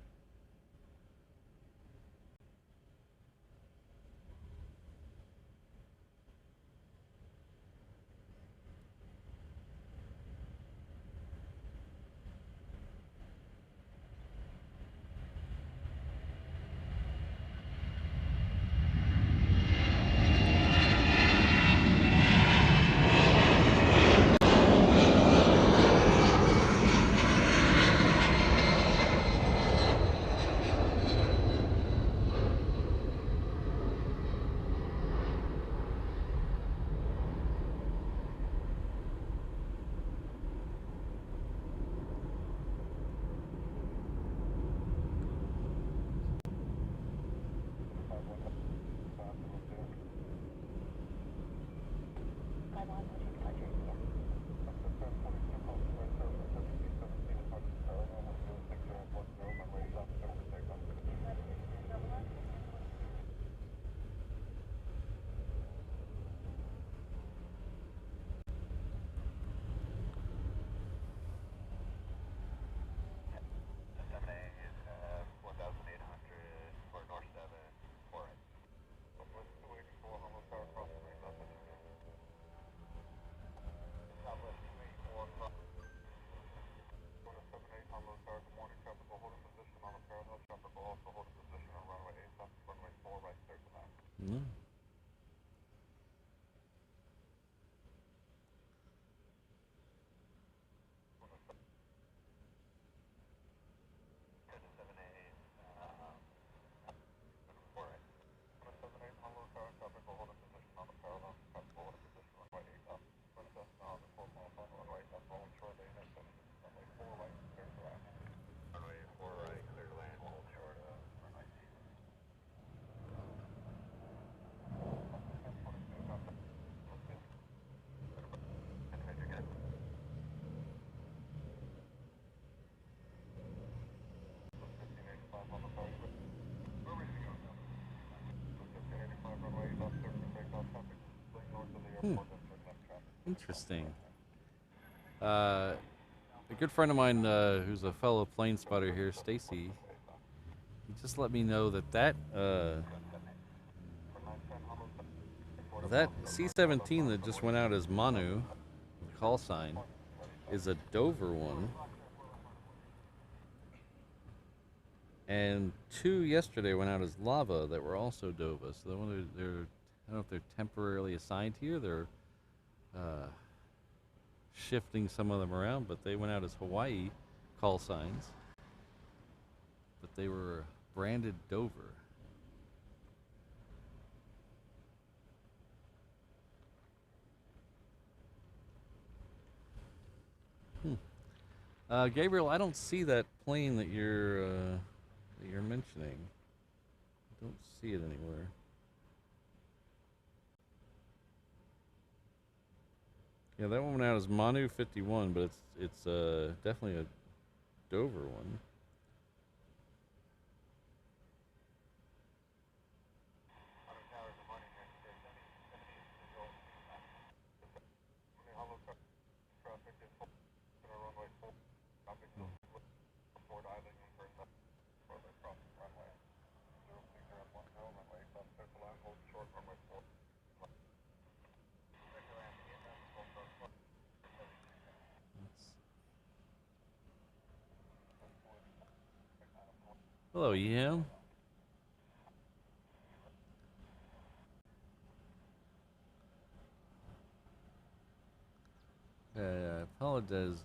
Interesting. A good friend of mine who's a fellow plane spotter here, Stacy, he just let me know that that C-17 that just went out as Manu, the call sign, is a Dover one. And 2 yesterday went out as Lava that were also Dover. So they're, I don't know if they're temporarily assigned here. They're shifting some of them around, but they went out as Hawaii call signs. But they were branded Dover. Gabriel, I don't see that plane that you're mentioning. I don't see it anywhere. Yeah, that one went out as Manu 51, but it's definitely a Dover one. Hello, Yam. I apologize,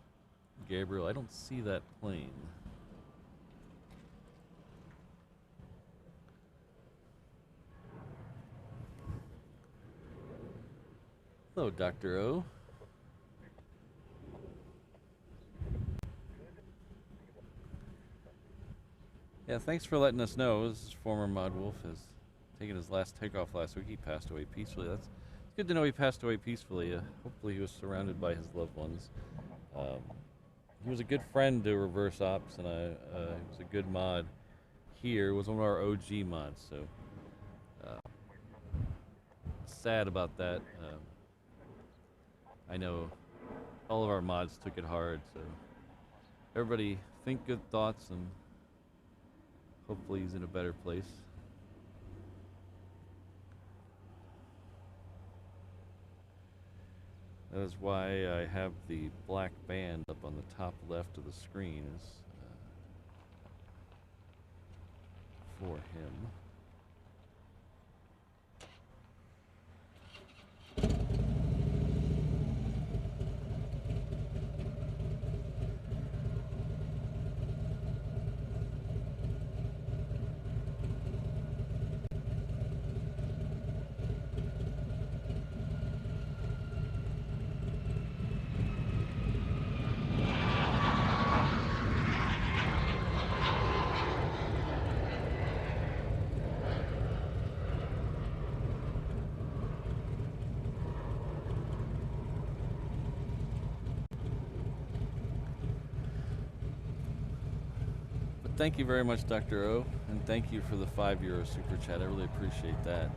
Gabriel. I don't see that plane. Hello, Dr. O. Yeah, thanks for letting us know. This former Mod Wolf has taken his last takeoff last week. He passed away peacefully. It's good to know he passed away peacefully. Hopefully he was surrounded by his loved ones. He was a good friend to Reverse Ops, and he was a good mod here. He was one of our OG mods, so sad about that. I know all of our mods took it hard, so everybody think good thoughts, and hopefully he's in a better place. That is why I have the black band up on the top left of the screen for him. Thank you very much, Dr. O, and thank you for the €5 super chat. I really appreciate that.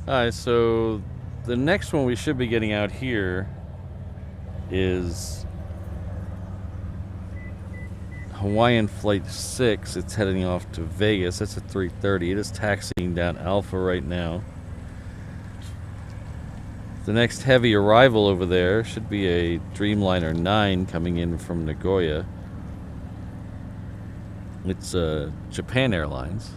Alright, so the next one we should be getting out here is Hawaiian Flight 6. It's heading off to Vegas. That's a 330. It is taxiing down Alpha right now. The next heavy arrival over there should be a Dreamliner 9 coming in from Nagoya. It's Japan Airlines.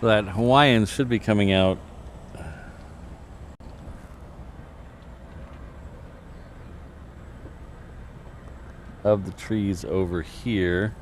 So that Hawaiian should be coming out of the trees over here.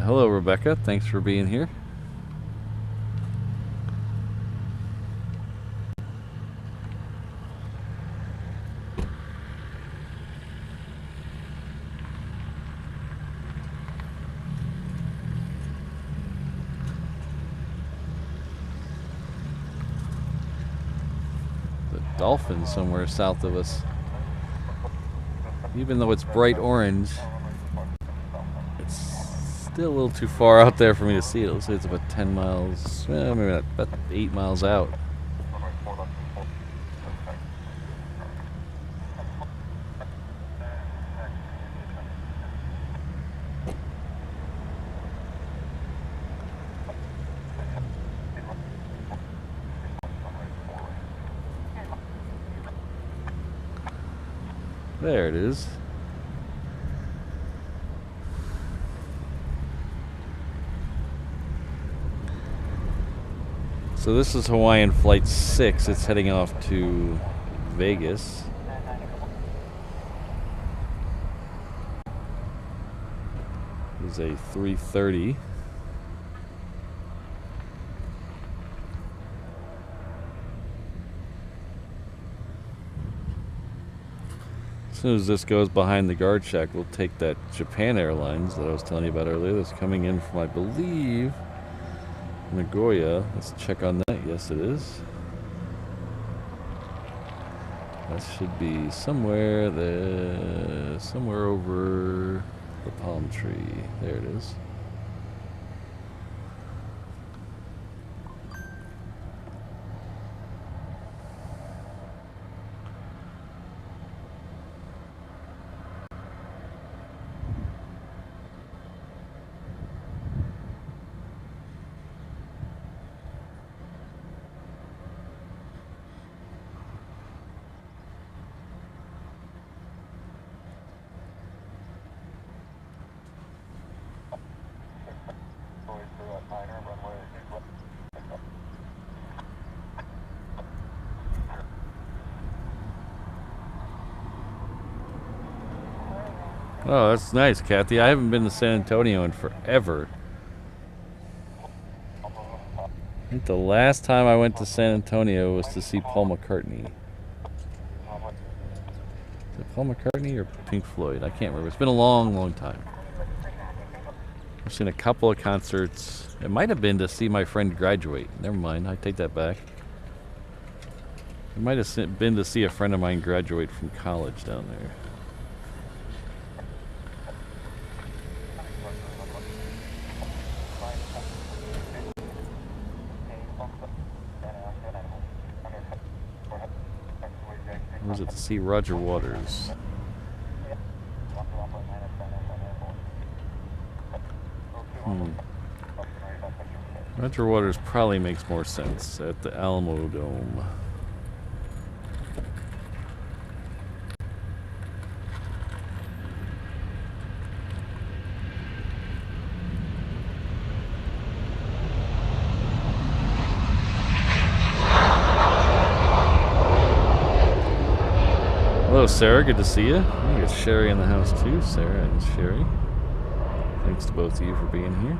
Hello, Rebecca. Thanks for being here. The dolphin somewhere south of us. Even though it's bright orange, it's still a little too far out there for me to see it. Looks like it's about 10 miles, maybe not, about 8 miles out. There it is. So this is Hawaiian Flight 6. It's heading off to Vegas. It's a 330. As soon as this goes behind the guard shack, we'll take that Japan Airlines that I was telling you about earlier that's coming in from, I believe, Nagoya. Let's check on that. Yes, it is. That should be somewhere there, somewhere over the palm tree. There it is. Oh, that's nice, Kathy. I haven't been to San Antonio in forever. I think the last time I went to San Antonio was to see Paul McCartney. Is it Paul McCartney or Pink Floyd? I can't remember. It's been a long, long time. I've seen a couple of concerts. It might have been to see my friend graduate. Never mind, I take that back. It might have been to see a friend of mine graduate from college down there. Or was it to see Roger Waters? Roger Waters probably makes more sense at the Alamo Dome. Hello, Sarah. Good to see you. I got Sherry in the house too. Sarah and Sherry. Thanks to both of you for being here.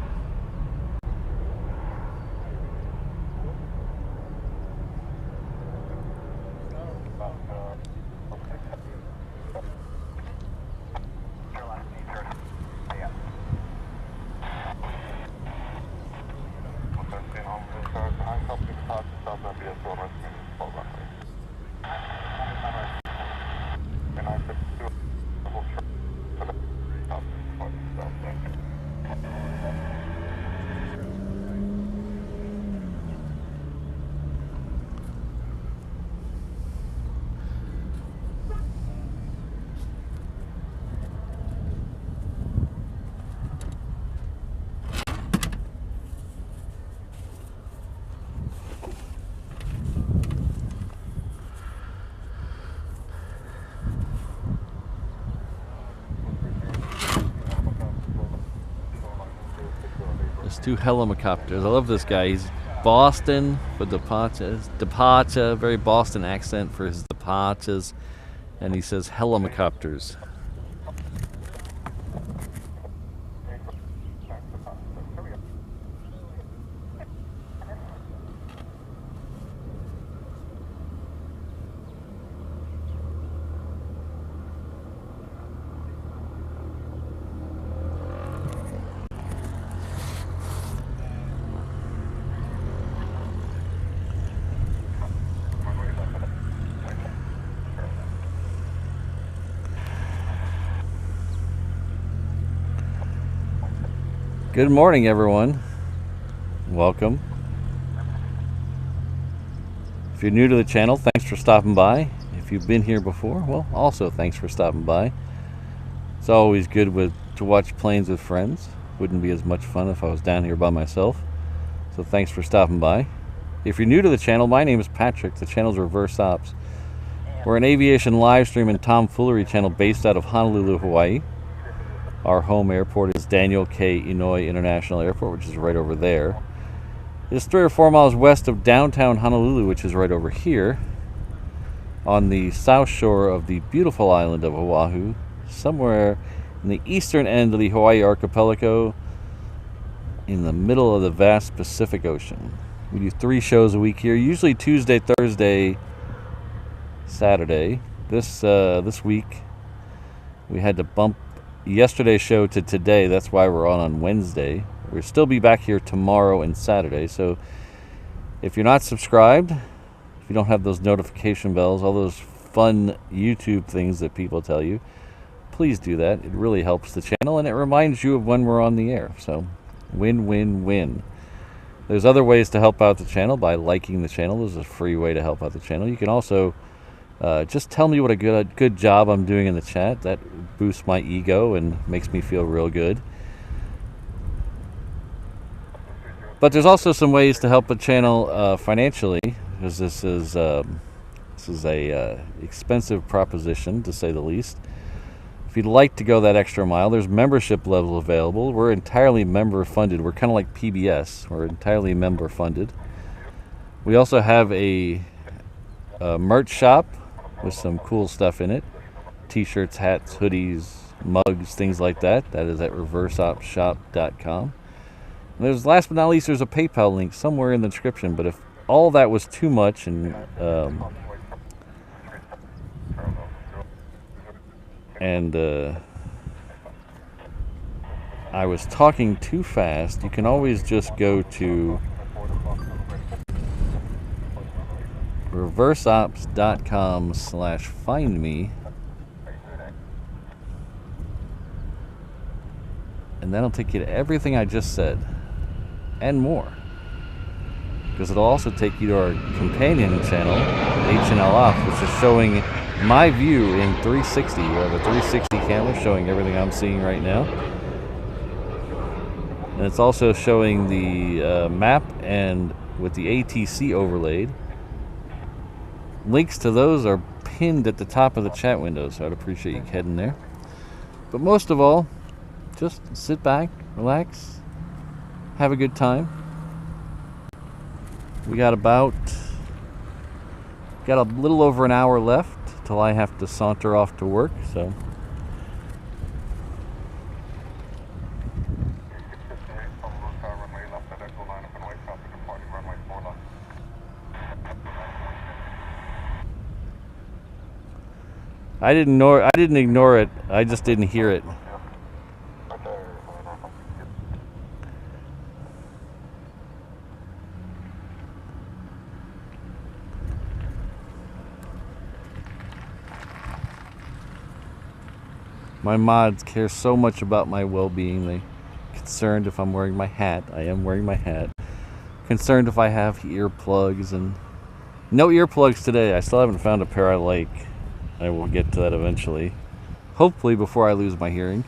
Two helicopters. I love this guy. He's Boston for departure, very Boston accent for his departures, and he says helicopters. Good morning, everyone. Welcome. If you're new to the channel, thanks for stopping by. If you've been here before, well, also thanks for stopping by. It's always good to watch planes with friends. Wouldn't be as much fun if I was down here by myself. So thanks for stopping by. If you're new to the channel, my name is Patrick. The channel's Reverse Ops. We're an aviation live stream and tomfoolery channel based out of Honolulu, Hawaii. Our home airport is Daniel K. Inouye International Airport, which is right over there. It's 3 or 4 miles west of downtown Honolulu, which is right over here, on the south shore of the beautiful island of Oahu, somewhere in the eastern end of the Hawaii archipelago, in the middle of the vast Pacific Ocean. We do 3 shows a week here, usually Tuesday, Thursday, Saturday. This week, we had to bump yesterday's show to today. That's why we're on Wednesday. We'll still be back here tomorrow and Saturday. So if you're not subscribed, if you don't have those notification bells, all those fun YouTube things that people tell you, please do that. It really helps the channel and it reminds you of when we're on the air. So win, win, win. There's other ways to help out the channel by liking the channel. There's a free way to help out the channel. You can also just tell me what a good job I'm doing in the chat. That boosts my ego and makes me feel real good. But there's also some ways to help the channel financially, because this is a expensive proposition, to say the least. If you'd like to go that extra mile, there's membership level available. We're entirely member funded. We're kind of like PBS. We're entirely member funded. We also have a merch shop with some cool stuff in it. T-shirts, hats, hoodies, mugs, things like that. That is at reverseopshop.com. There's, last but not least, there's a PayPal link somewhere in the description. But if all that was too much and I was talking too fast, you can always just go to reverseops.com/findme, and that'll take you to everything I just said and more, because it'll also take you to our companion channel, HNL Off, which is showing my view in 360. We have a 360 camera showing everything I'm seeing right now, and it's also showing the map and with the ATC overlaid. Links to those are pinned at the top of the chat window, so I'd appreciate you heading there. But most of all, just sit back, relax, have a good time. We got a little over an hour left till I have to saunter off to work, so I didn't ignore it. I just didn't hear it. My mods care so much about my well-being. They're concerned if I'm wearing my hat. I am wearing my hat. Concerned if I have earplugs, and no earplugs today. I still haven't found a pair I like. I will get to that eventually. Hopefully before I lose my hearing.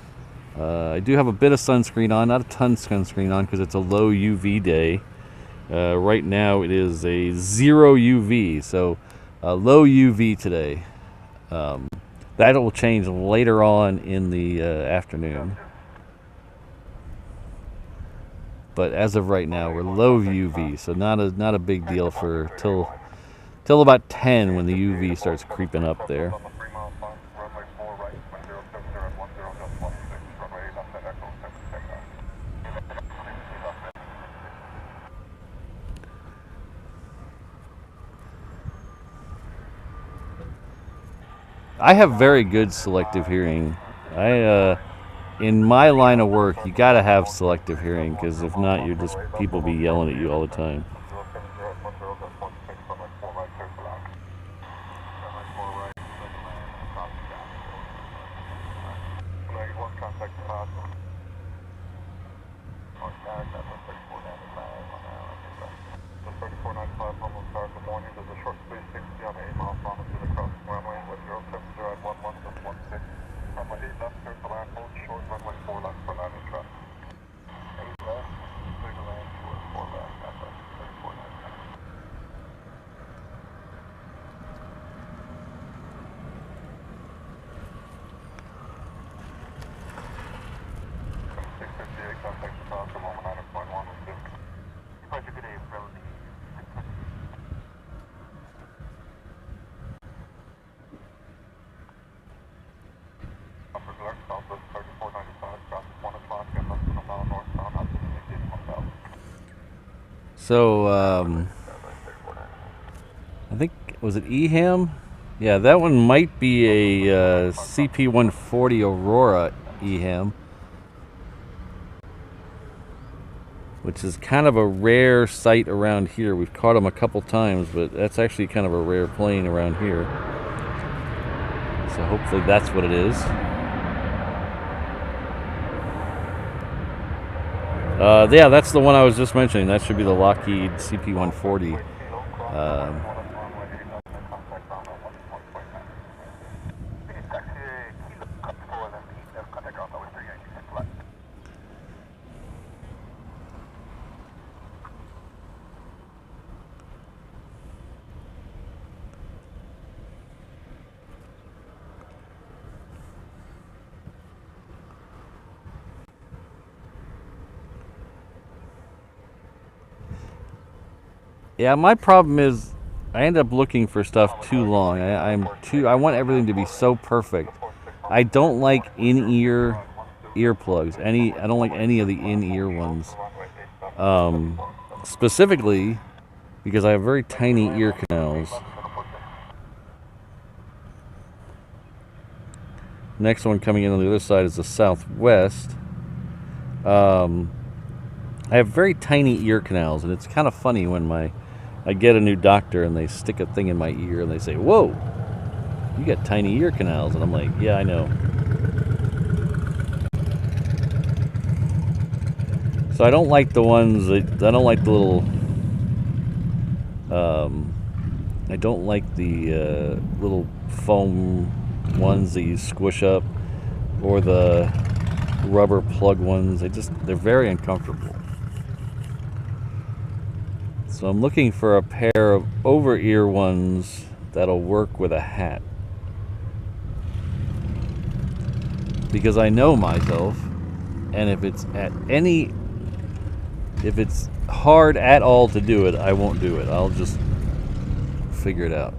I do have a bit of sunscreen on, not a ton of sunscreen on because it's a low UV day. Right now it is a 0 UV, so low UV today. That will change later on in the afternoon. But as of right now, we're low UV, so not a big deal for till about 10 when the UV starts creeping up there. I have very good selective hearing. In my line of work, you gotta have selective hearing, because if not, you're just people be yelling at you all the time. So, I think, was it EHAM? Yeah, that one might be a CP-140 Aurora EHAM, which is kind of a rare sight around here. We've caught them a couple times, but that's actually kind of a rare plane around here. So hopefully that's what it is. Yeah, that's the one I was just mentioning. That should be the Lockheed CP-140. Yeah, my problem is I end up looking for stuff too long. I want everything to be so perfect. I don't like in-ear earplugs. I don't like any of the in-ear ones. Specifically because I have very tiny ear canals. Next one coming in on the other side is the Southwest. I have very tiny ear canals, and it's kind of funny when I get a new doctor and they stick a thing in my ear and they say, "Whoa, you got tiny ear canals," and I'm like, "Yeah, I know." So I don't like the ones that, I don't like the little. I don't like the little foam ones that you squish up, or the rubber plug ones. They're very uncomfortable. So I'm looking for a pair of over-ear ones that'll work with a hat. Because I know myself, and if it's hard at all to do it, I won't do it. I'll just figure it out.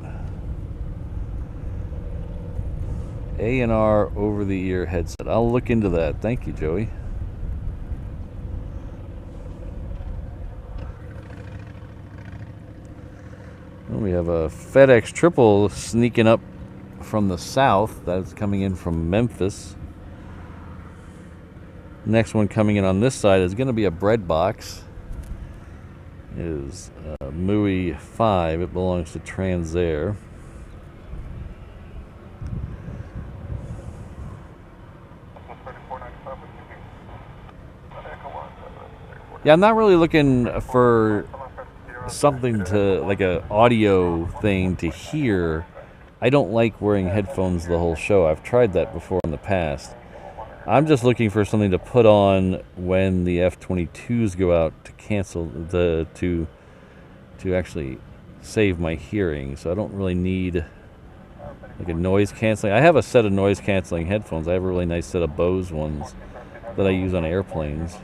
A&R over-the-ear headset. I'll look into that. Thank you, Joey. We have a FedEx triple sneaking up from the south. That's coming in from Memphis. Next one coming in on this side is going to be a bread box. It is MUI 5. It belongs to Transair. Yeah, I'm not really looking for something to, like a audio thing to hear. I don't like wearing headphones the whole show. I've tried that before in the past. I'm just looking for something to put on when the F-22s go out to cancel to actually save my hearing. So I don't really need like a noise canceling. I have a set of noise canceling headphones. I have a really nice set of Bose ones that I use on airplanes.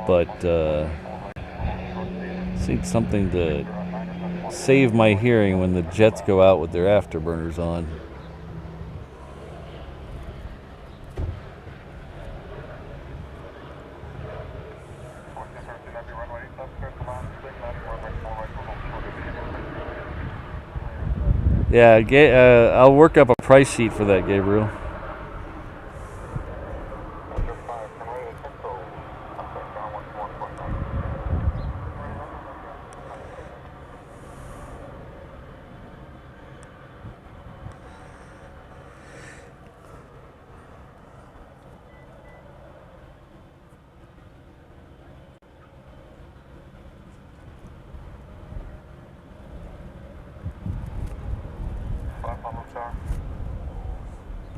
But need something to save my hearing when the jets go out with their afterburners on. Yeah, I'll work up a price sheet for that, Gabriel.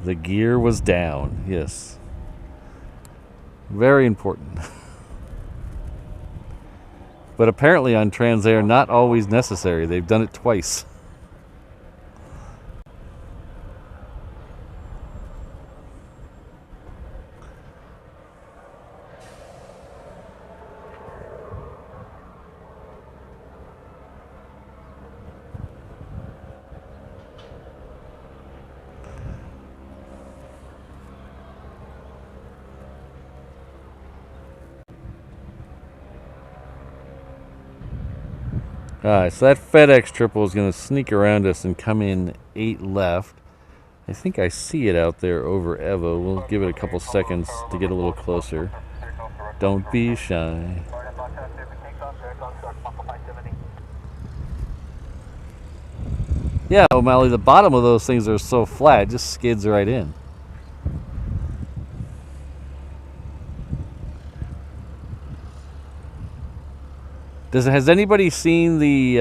The gear was down, yes. Very important. But apparently on Transair, not always necessary. They've done it twice. Alright, so that FedEx triple is going to sneak around us and come in 8 left. I think I see it out there over Evo. We'll give it a couple seconds to get a little closer. Don't be shy. Yeah, O'Malley, the bottom of those things are so flat, it just skids right in. Has anybody seen the,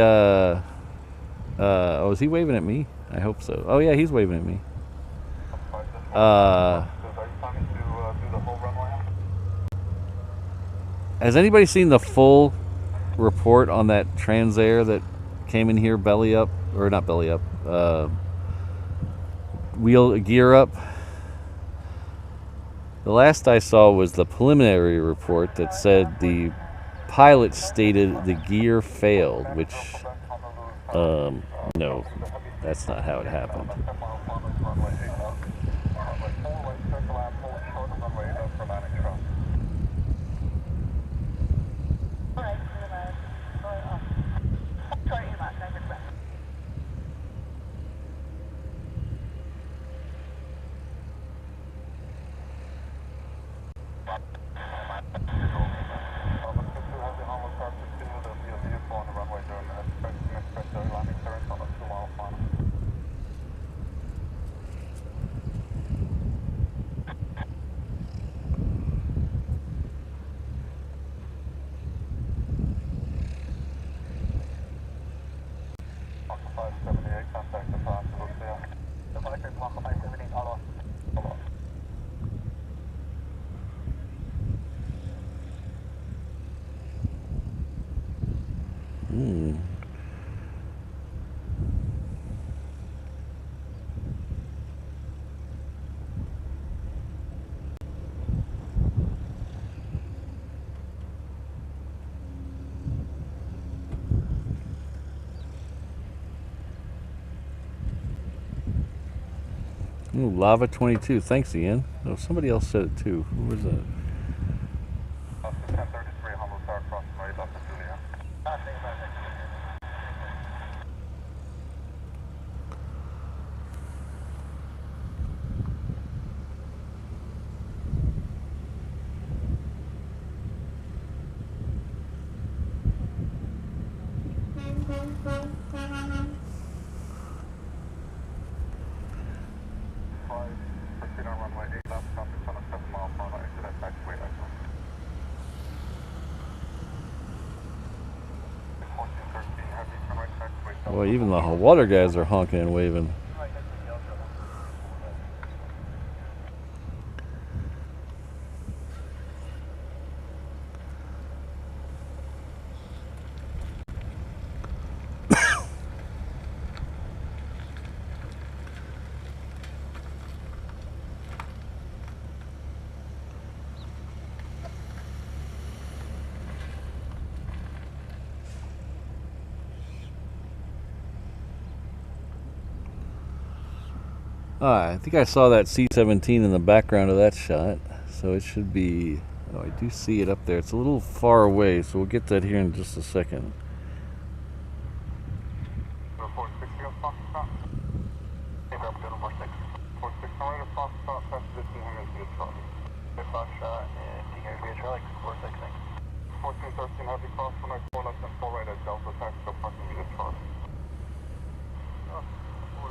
oh, is he waving at me? I hope so. Oh yeah, he's waving at me. Has anybody seen the full report on that Transair that came in here belly up, or not belly up, gear up? The last I saw was the preliminary report that said the pilot stated the gear failed, which, no, that's not how it happened. Hmm. Ooh, Lava 22. Thanks, Ian. Oh, somebody else said it too. Who was that? Oscar 1033, Honolulu, crossing right off the Julia. Proceed on runway 8 left, traffic on a 7 mile per hour exit at taxiway exit. 1413 heavy, turn right taxiway. Boy, even the water guys are honking and waving. I think I saw that C-17 in the background of that shot, so it should be. Oh, I do see it up there. It's a little far away, so we'll get that here in just a second. 460 on Fox stop. Hey, Raptor 460. 460 on right of Fox stop, past 1500 via Charlie. Hey, Foxtrot and Inouye via Charlie, 466. 1413 heavy cross, 194 left and 4 right at Delta, taxi to parking via Charlie. 4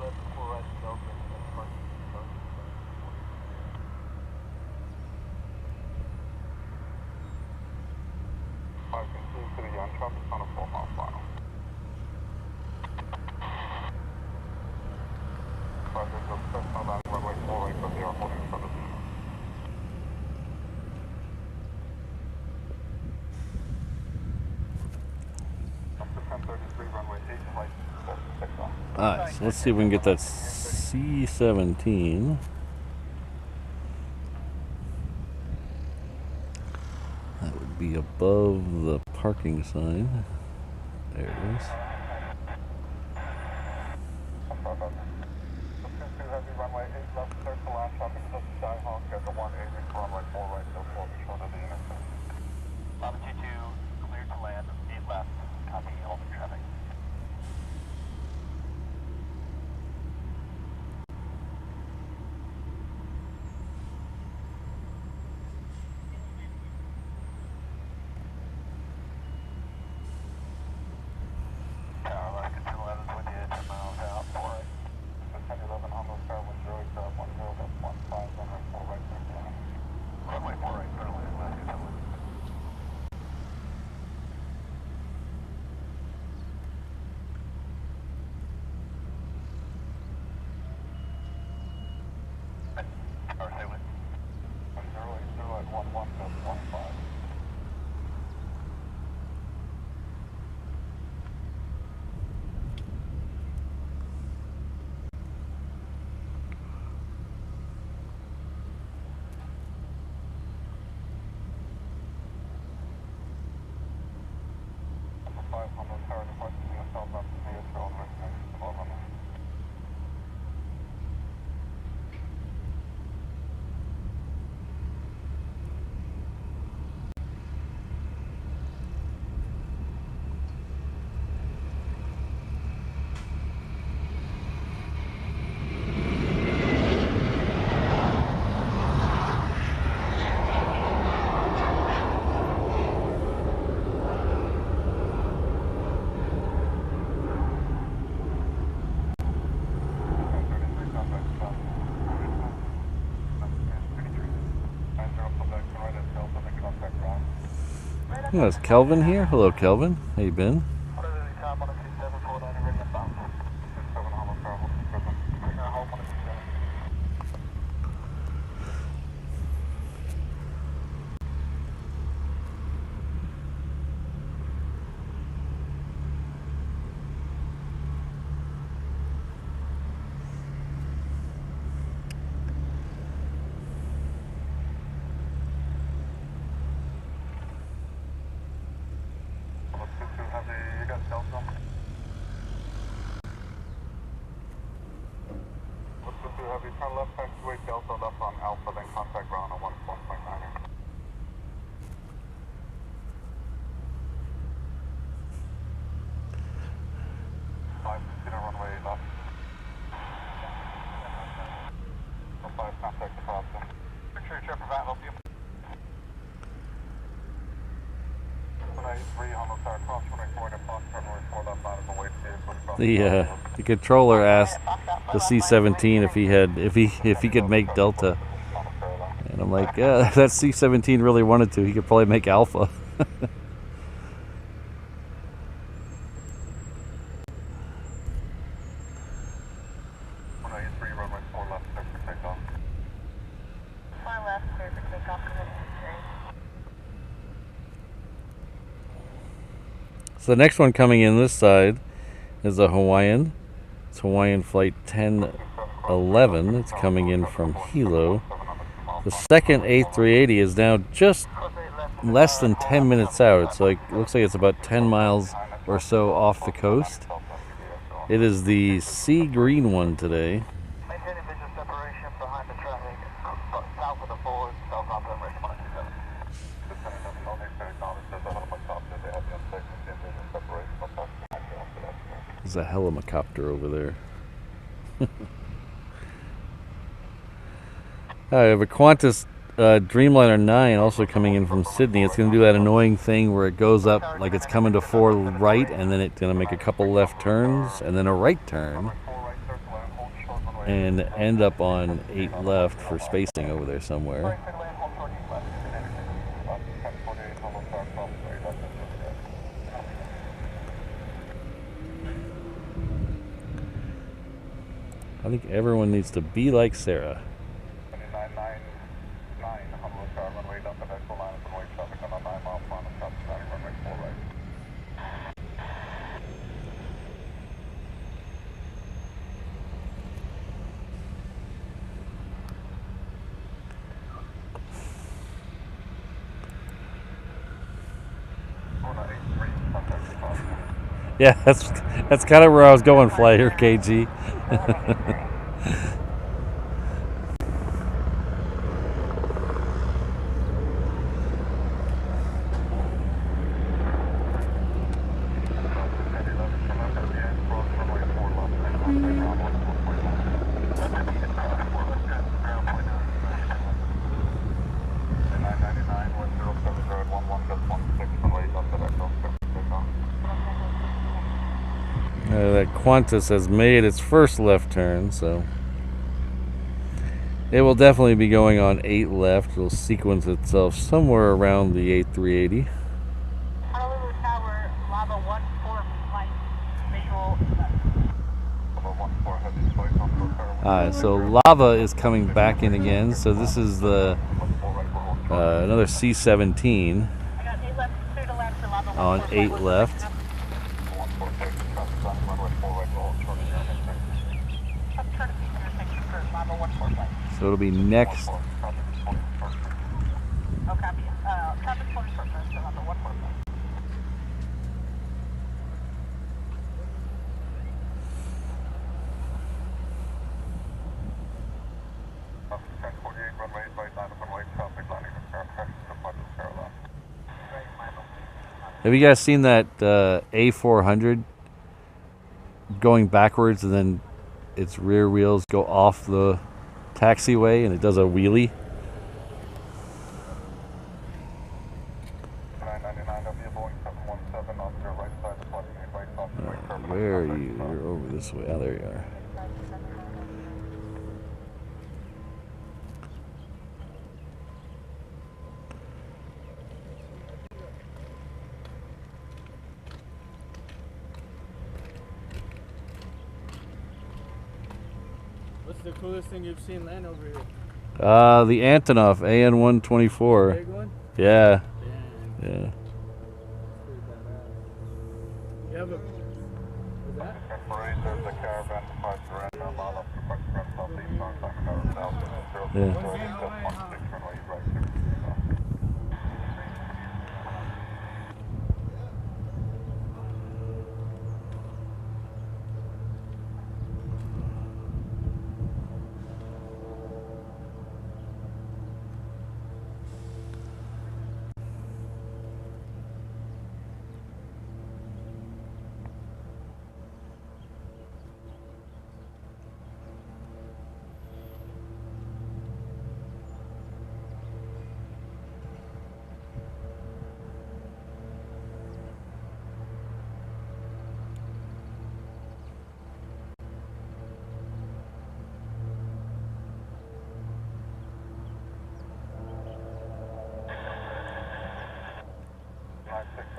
left, 4 right at Delta, and parking via Charlie. Continue to the Yan traffic on a 4 mile final. There's a personal line runway 4 right, but they are holding for the beam. Up to 1033, runway 8, flight 6 on. Alright, so let's see if we can get that C-17. That would be above the parking sign. There it is. Runway 8 left, circle line, traffic to Skyhawk at the 180, runway 4 right, so 4 short of the intersection. Lava 22, clear to land, 8 left, copy, holding traffic. Tower, like it's 11 with you, 10 miles out, 4 right. 1011 on those travel, 0, 10, 15, runway 4 right, runway 4 right, clearly, left, 10. Tower, stay with. 080 at 11.15. Oh, is Kelvin here? Hello, Kelvin. How you been? The controller asked the C-17 if he could make Delta, and I'm like, yeah, that C-17 really wanted to. He could probably make Alpha. So the next one coming in this side is a Hawaiian. It's Hawaiian Flight 1011. It's coming in from Hilo. The second A380 is now just less than 10 minutes out. It's like, it looks like it's about 10 miles or so off the coast. It is the sea green one today. There's a helicopter over there. I have a Qantas Dreamliner 9 also coming in from Sydney. It's going to do that annoying thing where it goes up like it's coming to 4 right, and then it's going to make a couple left turns and then a right turn and end up on 8 left for spacing over there somewhere. I think everyone needs to be like Sarah. Yeah, that's kind of where I was going, Flyer KG. That Qantas has made its first left turn, so it will definitely be going on 8 left. It'll sequence itself somewhere around the A380. Honolulu Tower, Lava 14 flight, visual. So Lava is coming back in again. So this is the another C-17 on 8 left. So it'll be next. Have you guys seen that A400 going backwards and then its rear wheels go off the taxiway and it does a wheelie? Where are you? You're over this way. Oh, there you are. What's the coolest thing you've seen land over here? The Antonov AN-124. Big one? Yeah. Damn. Yeah. Pretty badass. You have a... What's that? Yeah.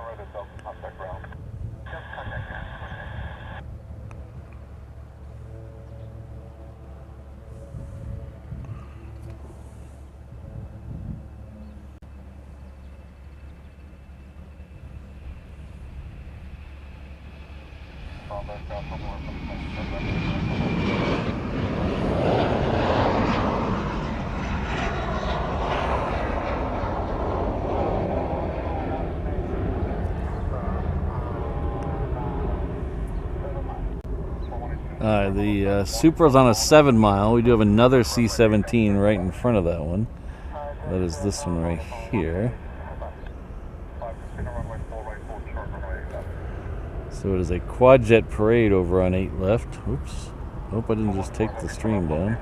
right at Delta, contact ground. Delta, contact ground. The Supra's on a 7 mile. We do have another C-17 right in front of that one. That is this one right here. So it is a quad jet parade over on 8 left. Oops. Hope I didn't just take the stream down.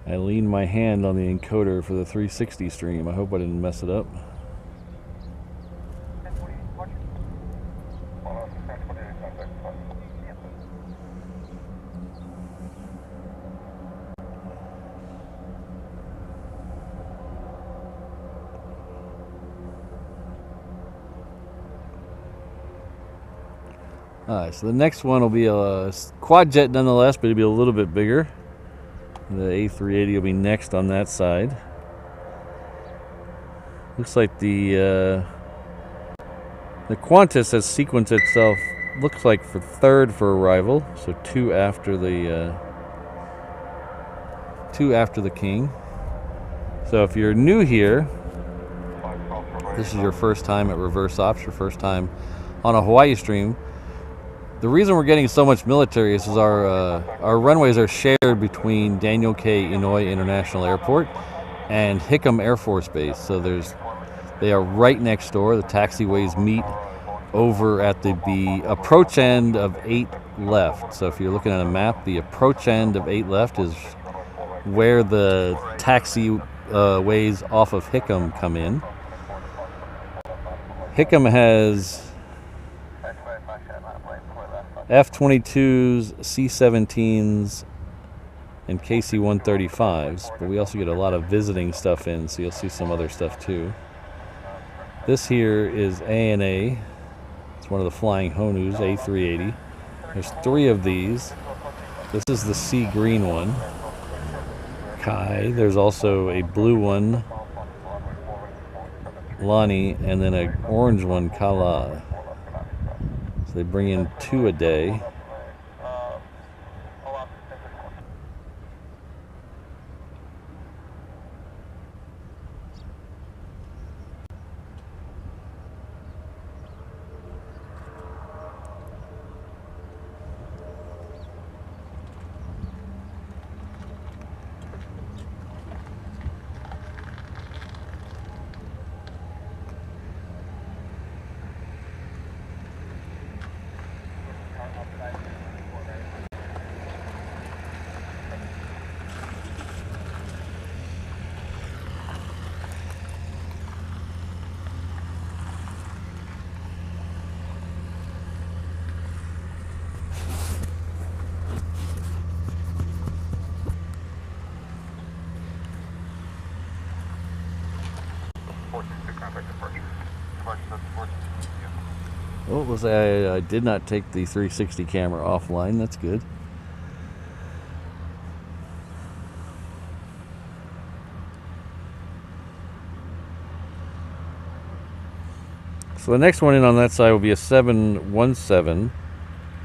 I leaned my hand on the encoder for the 360 stream. I hope I didn't mess it up. Alright, so the next one will be a quad jet nonetheless, but it'll be a little bit bigger. The A380 will be next on that side. Looks like the Qantas has sequenced itself, looks like for 3rd for arrival, so 2 after the King. So if you're new here, this is your first time at Reverse Ops, your first time on a Hawaii stream. The reason we're getting so much military is our runways are shared between Daniel K. Inouye International Airport and Hickam Air Force Base. So they are right next door. The taxiways meet over at the approach end of 8 left. So if you're looking at a map, the approach end of 8 left is where the taxiways off of Hickam come in. Hickam has F-22s, C-17s, and KC-135s, but we also get a lot of visiting stuff in, so you'll see some other stuff too. This here is ANA. It's one of the flying Honus, A380. There's 3 of these. This is the sea green one, Kai. There's also a blue one, Lani, and then an orange one, Kala. So they bring in 2 a day. What was I did not take the 360 camera offline. That's good. So the next one in on that side will be a 717.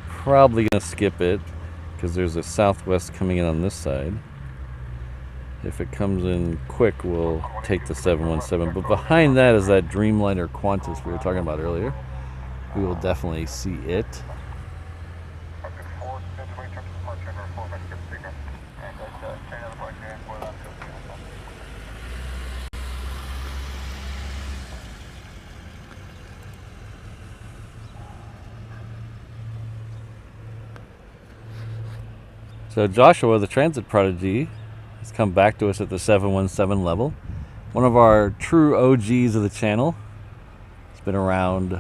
Probably going to skip it because there's a Southwest coming in on this side. If it comes in quick, we'll take the 717. But behind that is that Dreamliner Qantas we were talking about earlier. We will definitely see it. So Joshua, the transit prodigy, has come back to us at the 717 level. One of our true OGs of the channel. It's been around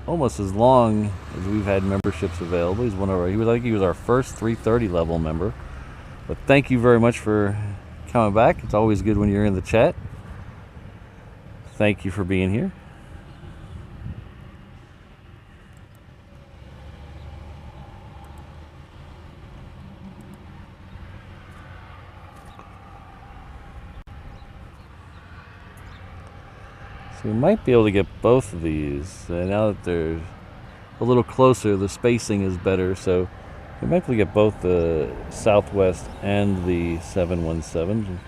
almost as long as we've had memberships available. He's one of our, I think he was our first 330 level member. But thank you very much for coming back. It's always good when you're in the chat. Thank you for being here. So we might be able to get both of these. Now that they're a little closer, the spacing is better, so we might be able to get both the Southwest and the 717.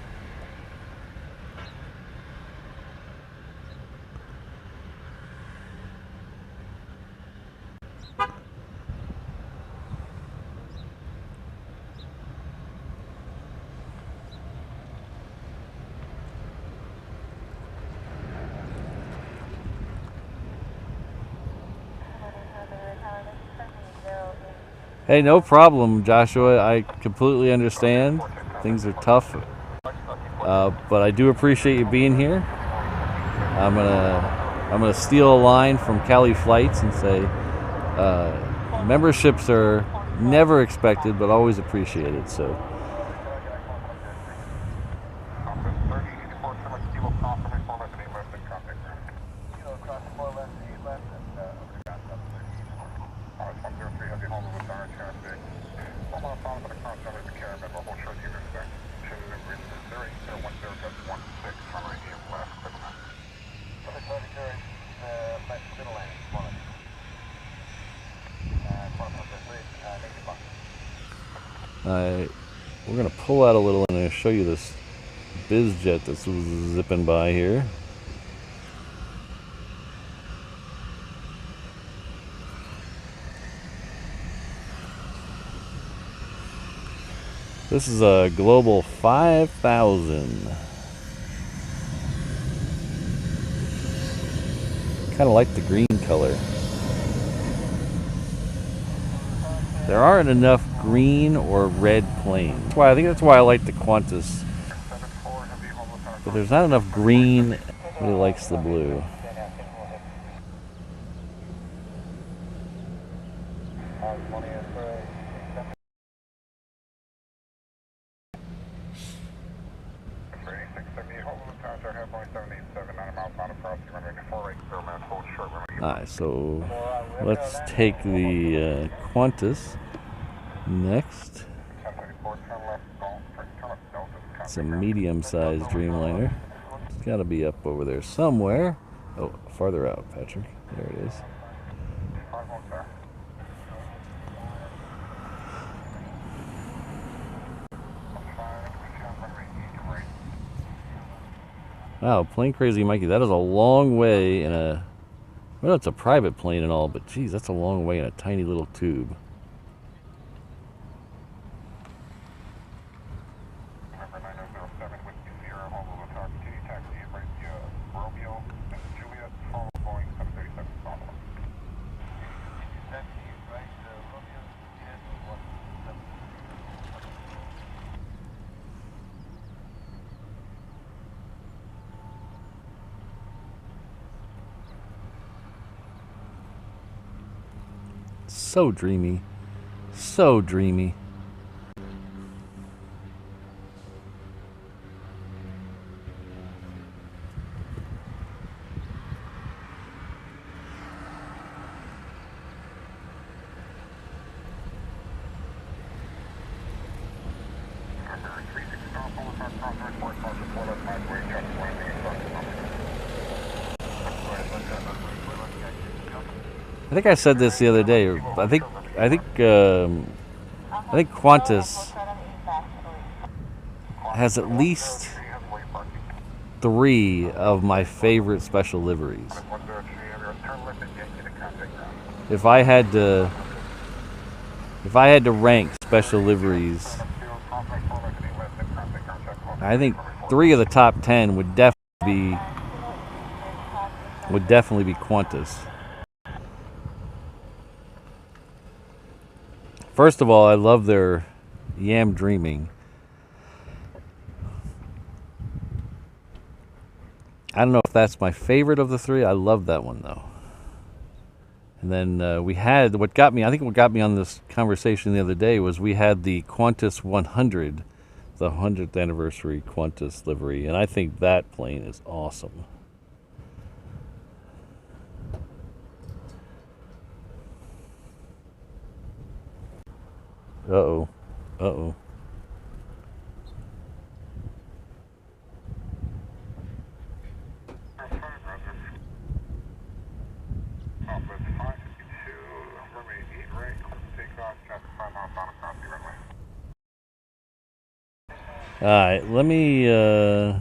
Hey, no problem, Joshua. I completely understand. Things are tough, but I do appreciate you being here. I'm gonna steal a line from Cali Flights and say memberships are never expected, but always appreciated. So. We're going to pull out a little and I'm going to show you this biz jet that's zipping by here. This is a Global 5000. Kind of like the green color. There aren't enough green or red planes. I think that's why I like the Qantas. But there's not enough green. Everybody likes the blue. Alright, so let's take the Qantas next. It's a medium-sized Dreamliner. It's got to be up over there somewhere. Oh, farther out, Patrick. There it is. Wow, Plane Crazy Mikey, that is a long way in a... Well, it's a private plane and all, but geez, that's a long way in a tiny little tube. So dreamy. So dreamy. I think I said this the other day. I think Qantas has at least 3 of my favorite special liveries. If I had to rank special liveries, I think 3 of the top 10 would definitely be Qantas. First of all, I love their Yam Dreaming. I don't know if that's my favorite of the 3. I love that one though. And then we had, what got me, I think what got me on this conversation the other day was we had the Qantas 100, the 100th anniversary Qantas livery, and I think that plane is awesome. Uh-oh. Uh-oh. All right, let me. All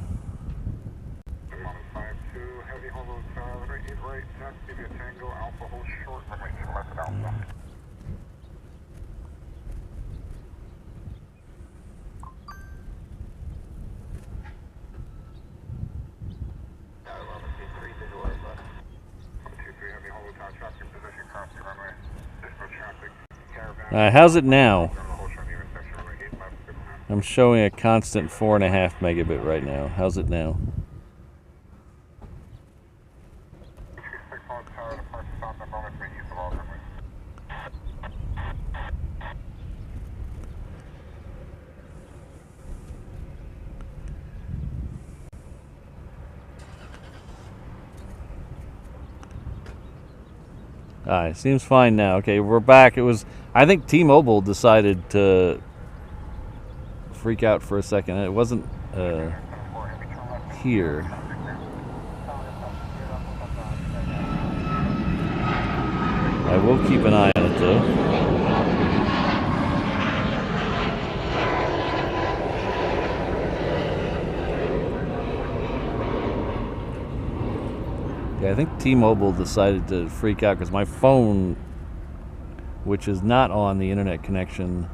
right, how's it now? I'm showing a constant 4.5 megabit right now. How's it now? Alright, seems fine now. Okay, we're back. It was, I think T-Mobile decided to freak out for a second. It wasn't here. I will keep an eye on it though. Yeah, I think T-Mobile decided to freak out because my phone, which is not on the internet connection,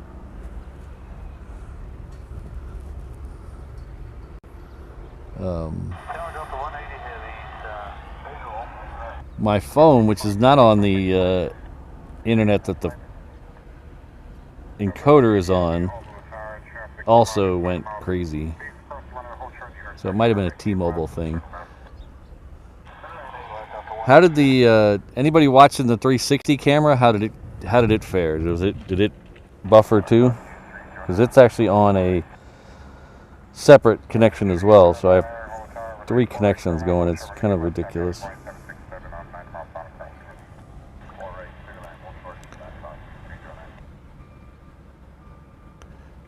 my phone, which is not on the internet that the encoder is on, also went crazy. So it might have been a T-Mobile thing. How did the anybody watching the 360 camera? How did it fare? Did it buffer too? Because it's actually on a separate connection as well. So I have 3 connections going. It's kind of ridiculous.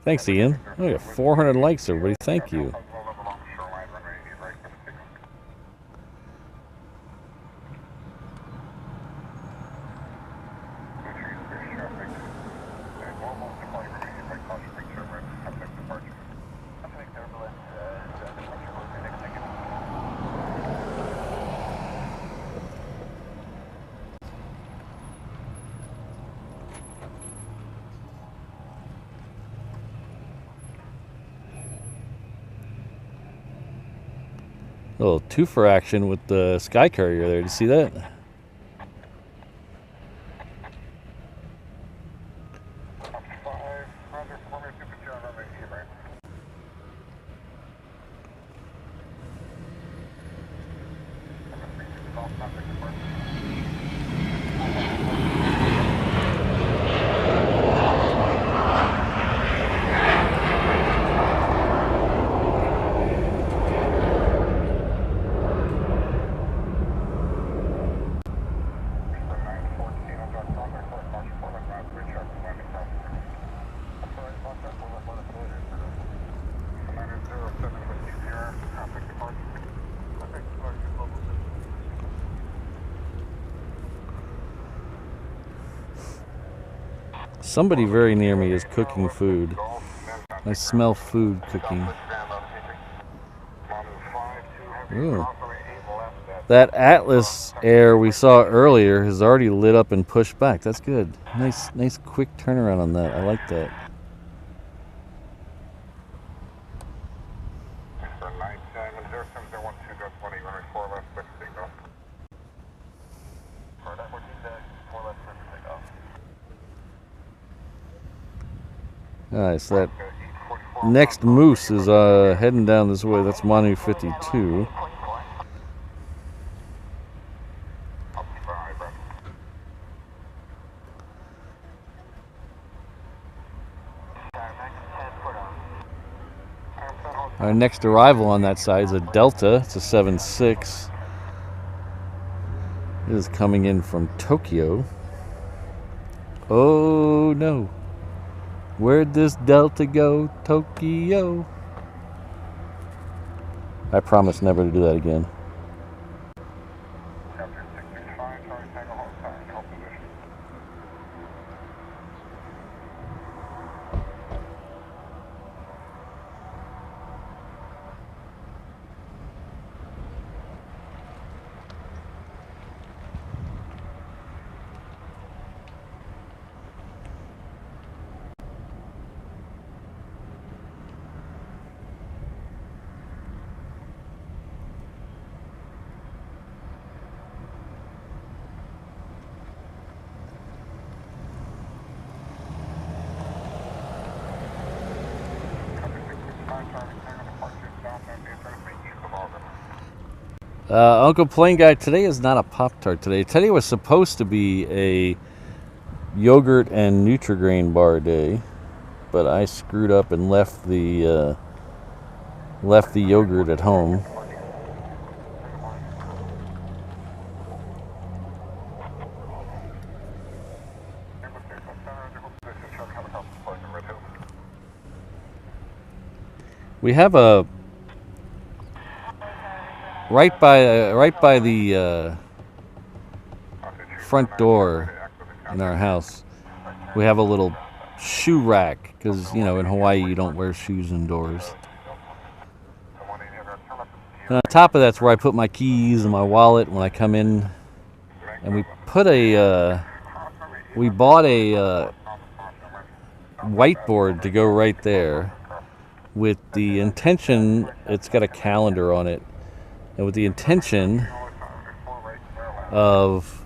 Thanks, Ian. Oh, we got 400 likes, everybody. Thank you. A little two-for action with the Sky Courier there. Did you see that? Somebody very near me is cooking food. I smell food cooking. Ooh. That Atlas Air we saw earlier has already lit up and pushed back. That's good. Nice quick turnaround on that. I like that. Alright, so that next moose is heading down this way. That's Honu 52. Our next arrival on that side is a Delta. It's a 7.6. It is coming in from Tokyo. Oh no. Where'd this Delta go? Tokyo. I promise never to do that again. Uncle Plane Guy, today is not a Pop-Tart today. Today was supposed to be a yogurt and Nutri-Grain bar day, but I screwed up and left the yogurt at home. We have a right by the front door in our house. We have a little shoe rack because, you know, in Hawaii you don't wear shoes indoors. And on top of that's where I put my keys and my wallet when I come in. And we put we bought a whiteboard to go right there with the intention, it's got a calendar on it, and with the intention of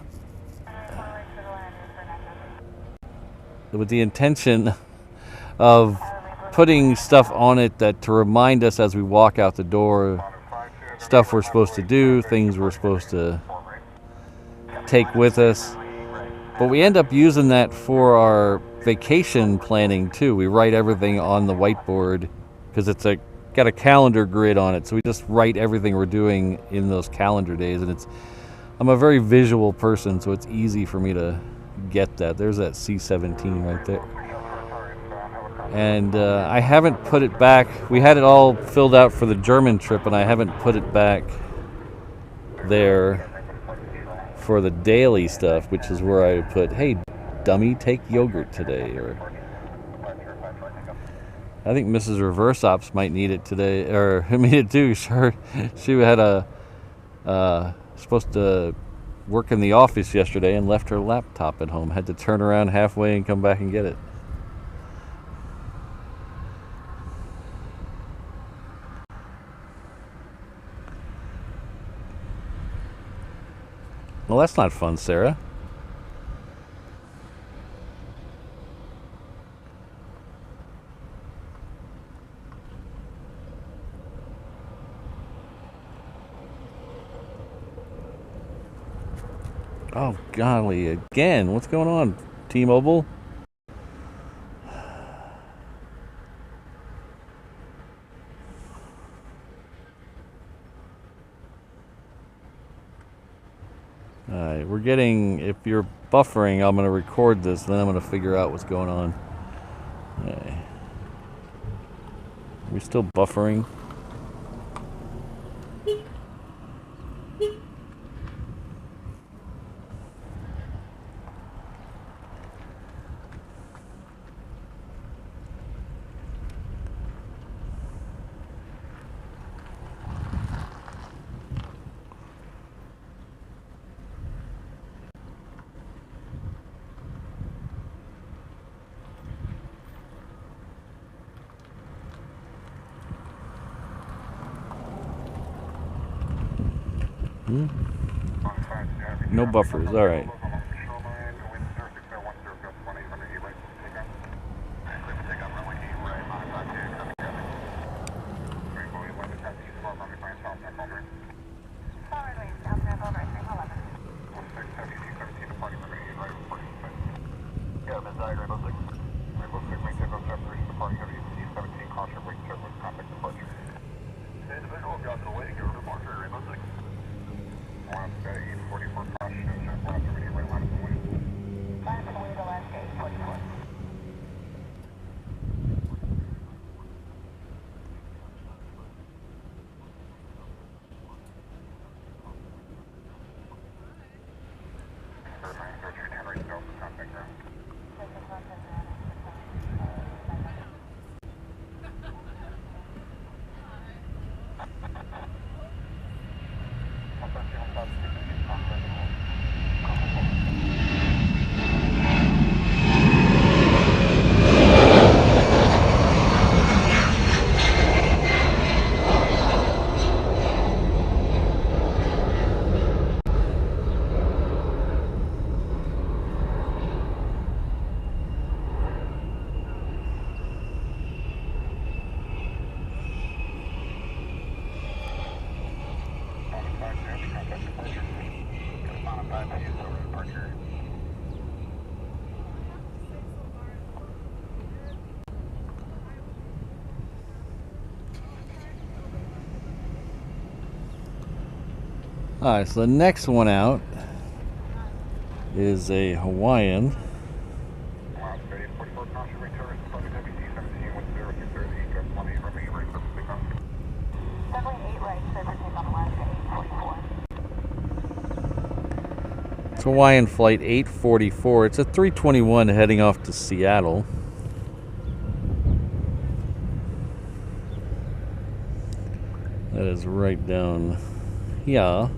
putting stuff on it that to remind us as we walk out the door, stuff we're supposed to do, things we're supposed to take with us. But we end up using that for our vacation planning too. We write everything on the whiteboard because it's got a calendar grid on it, so we just write everything we're doing in those calendar days. And I'm a very visual person, so it's easy for me to get that. There's that C-17 right there. And I haven't put it back. We had it all filled out for the German trip, and I haven't put it back there for the daily stuff, which is where I put, hey, dummy, take yogurt today. Or I think Mrs. Reverse Ops might need it today, or I mean it too. Sure, she had supposed to work in the office yesterday and left her laptop at home. Had to turn around halfway and come back and get it. Well, that's not fun, Sarah. Oh, golly, again. What's going on, T-Mobile? Alright, we're getting, if you're buffering, I'm going to record this, then I'm going to figure out what's going on. Okay. We're still buffering. No buffers, all right. Alright, so the next one out is a Hawaiian. It's Hawaiian Flight 844. It's a 321 heading off to Seattle. That is right down here.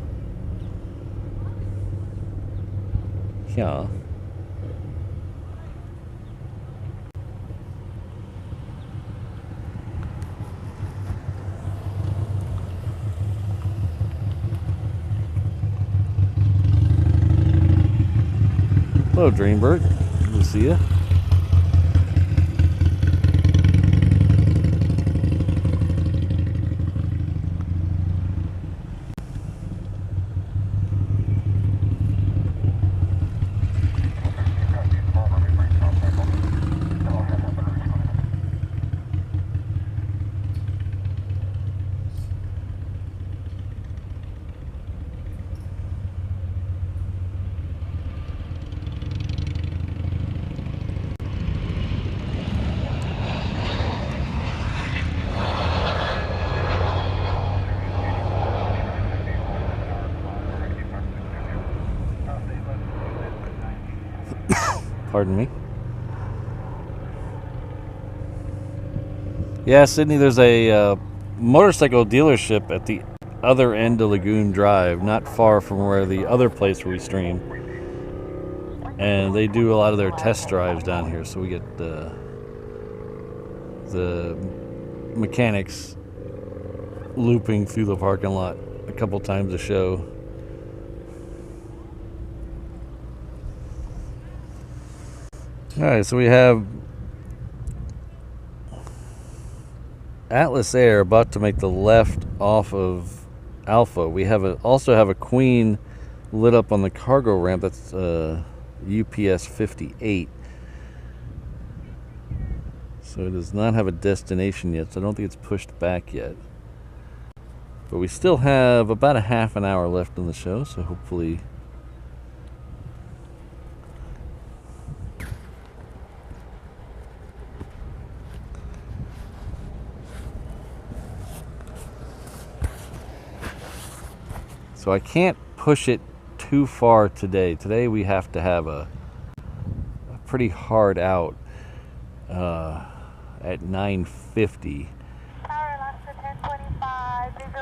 Yeah. Hello, Dreambird. Good to see you. Pardon me. Yeah, Sydney, there's a motorcycle dealership at the other end of Lagoon Drive, not far from where the other place where we stream. And they do a lot of their test drives down here, so we get the mechanics looping through the parking lot a couple times a show. Alright, so we have Atlas Air about to make the left off of Alpha. We also have a Queen lit up on the cargo ramp. That's UPS 58. So it does not have a destination yet, so I don't think it's pushed back yet. But we still have about a half an hour left in the show, so hopefully... So I can't push it too far today. Today we have to have a pretty hard out at 9:50.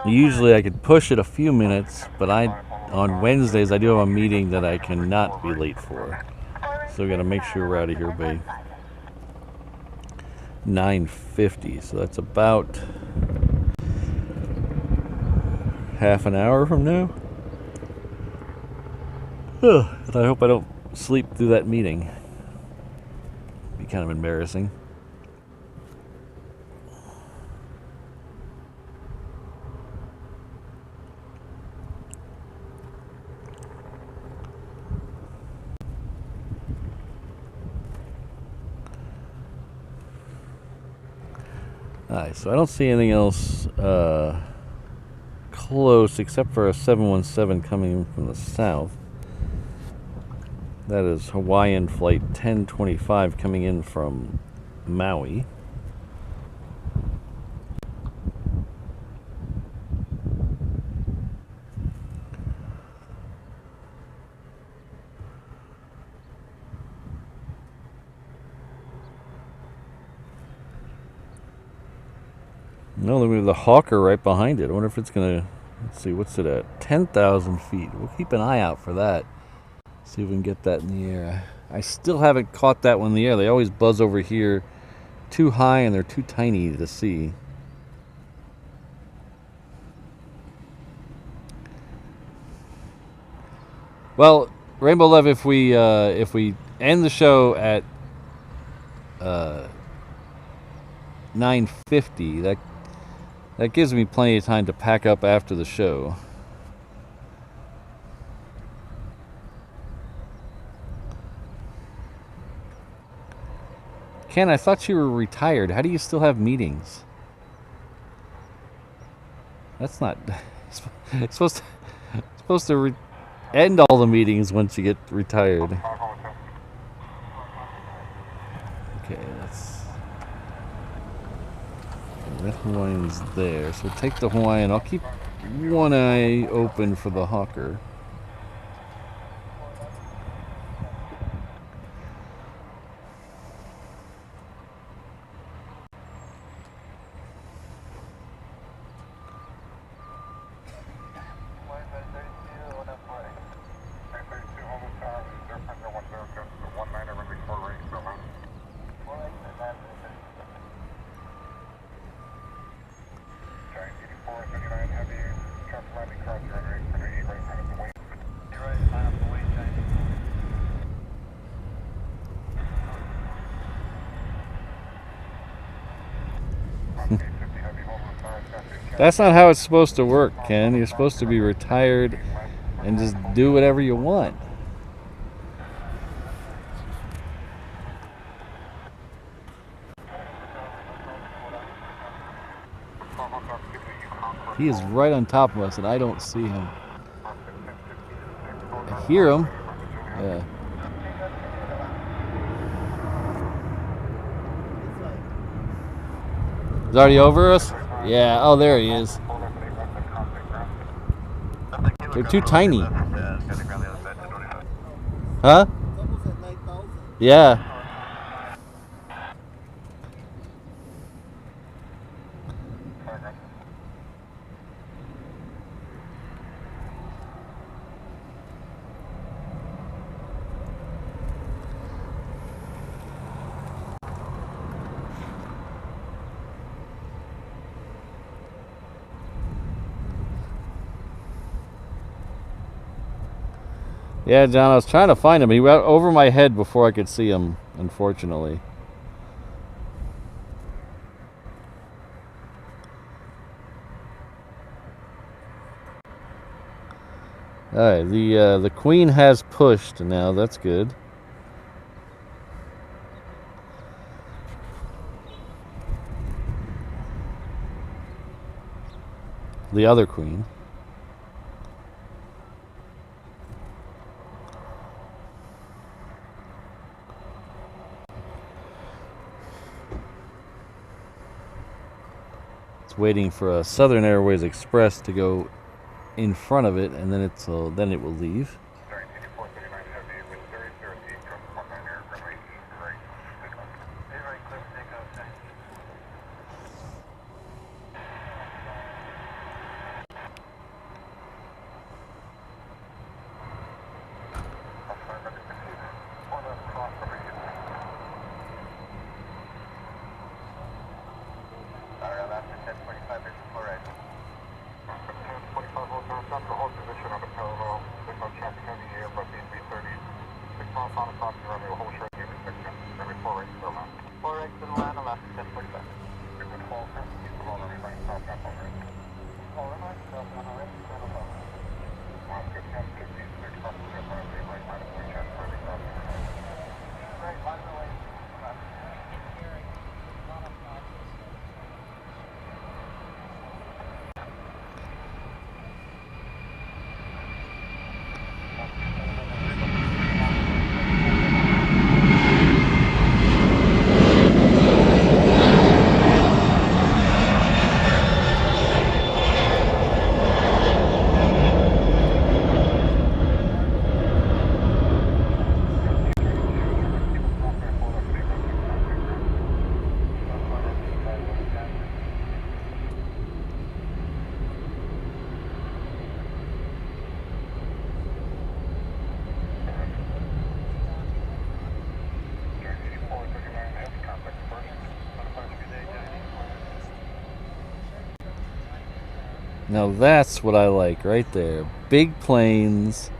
Usually I could push it a few minutes, but on Wednesdays I do have a meeting that I cannot be late for. So we gotta make sure we're out of here by 9:50. So that's about half an hour from now. And I hope I don't sleep through that meeting. Be kind of embarrassing. Alright, so I don't see anything else close, except for a 717 coming in from the south. That is Hawaiian Flight 1025 coming in from Maui. No, we have the Hawker right behind it. I wonder if it's going to, let's see, what's it at? 10,000 feet. We'll keep an eye out for that. See if we can get that in the air. I still haven't caught that one in the air. They always buzz over here too high and they're too tiny to see. Well, Rainbow Love, if we end the show at 9:50, that gives me plenty of time to pack up after the show. Ken, I thought you were retired. How do you still have meetings? That's not... It's supposed to end all the meetings once you get retired. Okay, that Hawaiian's there. So take the Hawaiian. I'll keep one eye open for the Hawker. That's not how it's supposed to work, Ken. You're supposed to be retired and just do whatever you want. He is right on top of us and I don't see him. I hear him. Yeah. He's already over us? Yeah, oh, there he is. They're too tiny. Huh? Yeah. Yeah, John, I was trying to find him. He went over my head before I could see him, unfortunately. Alright, the Queen has pushed now. That's good. The other Queen. Waiting for a Southern Airways Express to go in front of it, and then then it will leave. Now that's what I like right there. Big planes,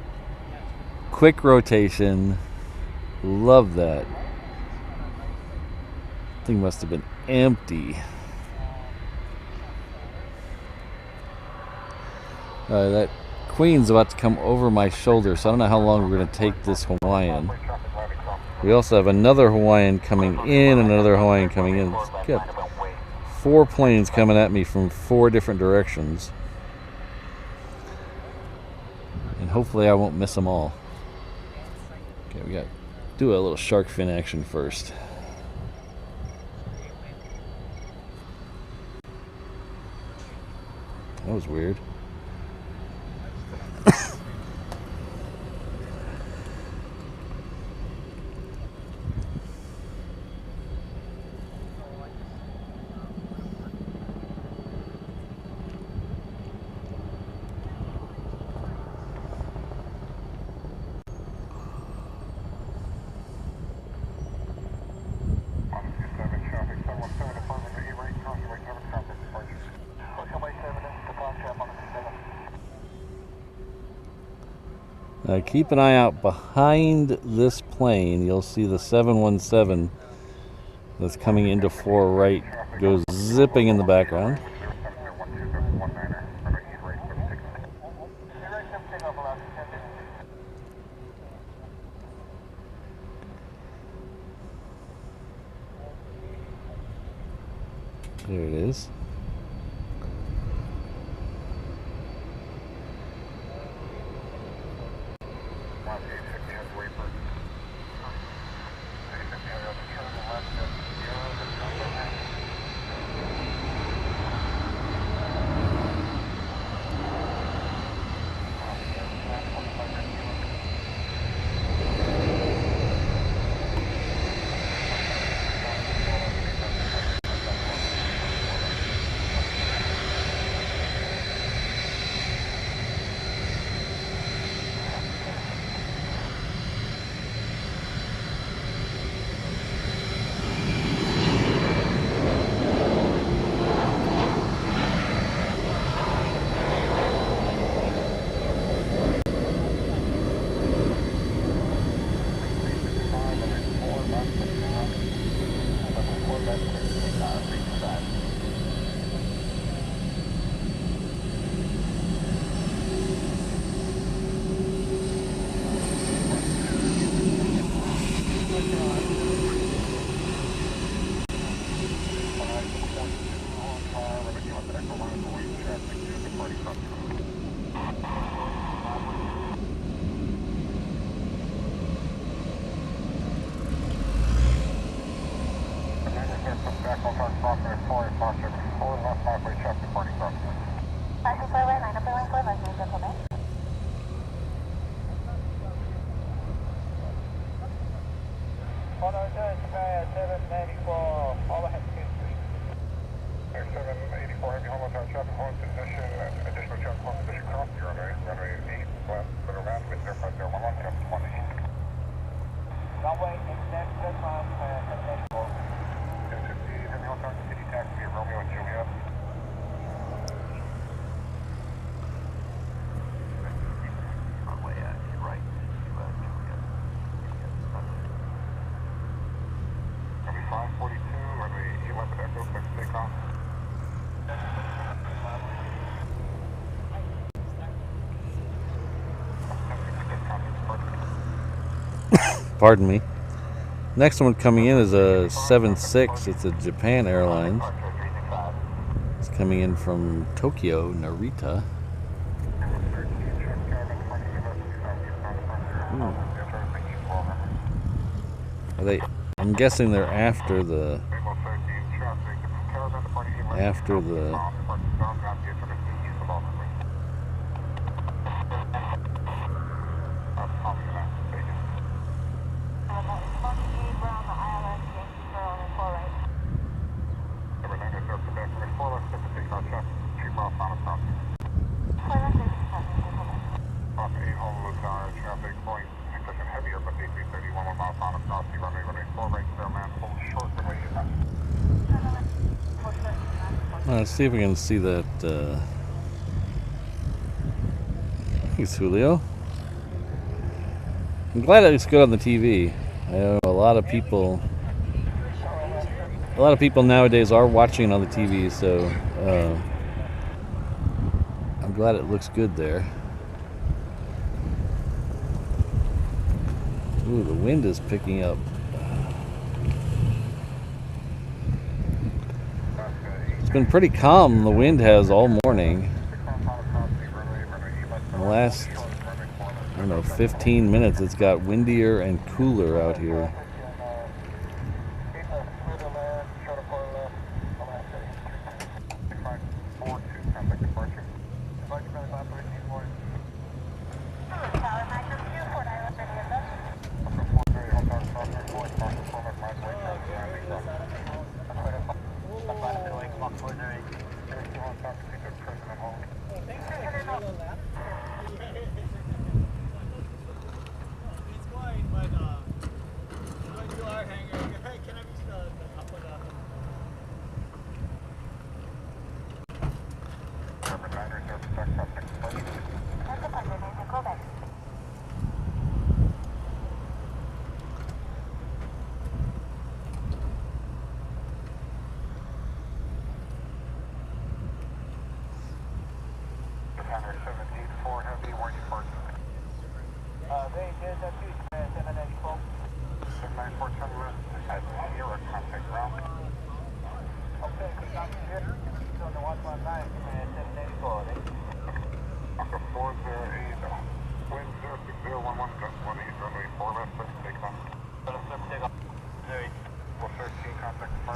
quick rotation. Love that. Thing must have been empty. That Queen's about to come over my shoulder, so I don't know how long we're going to take this Hawaiian. We also have another Hawaiian coming in and another Hawaiian coming in. It's got 4 planes coming at me from 4 different directions. And hopefully I won't miss them all. Okay, we got to do a little shark fin action first. That was weird. Keep an eye out behind this plane. You'll see the 717 that's coming into 4 right goes zipping in the background. There it is. Pardon me. Next one coming in is a 76. It's a Japan Airlines. It's coming in from Tokyo, Narita. Are they? I'm guessing they're after the. Let's see if we can see that Thanks, Julio. I'm glad it looks good on the TV. I know a lot of people nowadays are watching on the TV, so I'm glad it looks good there. Ooh, the wind is picking up. It's been pretty calm, the wind has all morning. The last, I don't know, 15 minutes it's got windier and cooler out here.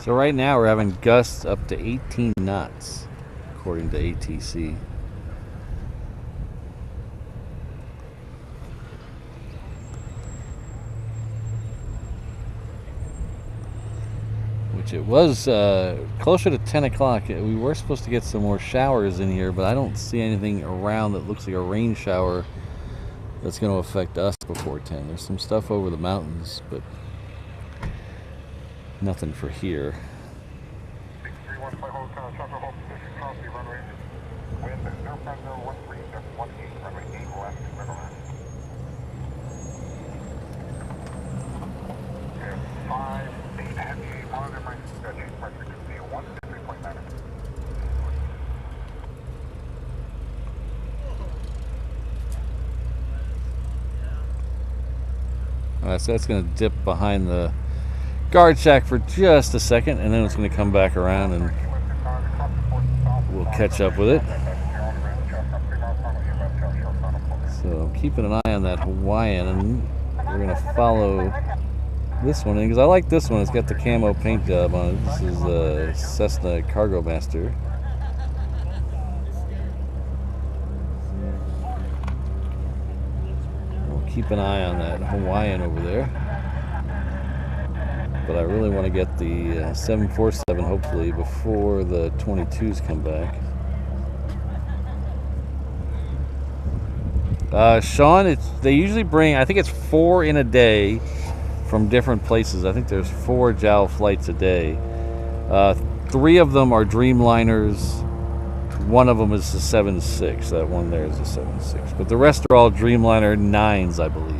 So right now we're having gusts up to 18 knots, according to ATC. Which it was closer to 10 o'clock. We were supposed to get some more showers in here, but I don't see anything around that looks like a rain shower that's going to affect us before 10. There's some stuff over the mountains, but nothing for here. Alright, so that's going to dip behind the guard shack for just a second, and then it's going to come back around and we'll catch up with it. So I'm keeping an eye on that Hawaiian, and we're going to follow this one in because I like this one. It's got the camo paint job on it. This is a Cessna Cargomaster. We'll keep an eye on that Hawaiian over there. But I really want to get the 747 hopefully before the 22s come back. Sean, they usually bring, I think it's 4 in a day from different places. I think there's 4 JAL flights a day. 3 of them are Dreamliners. 1 of them is the 7.6. That one there is the 7.6. But the rest are all Dreamliner 9s, I believe.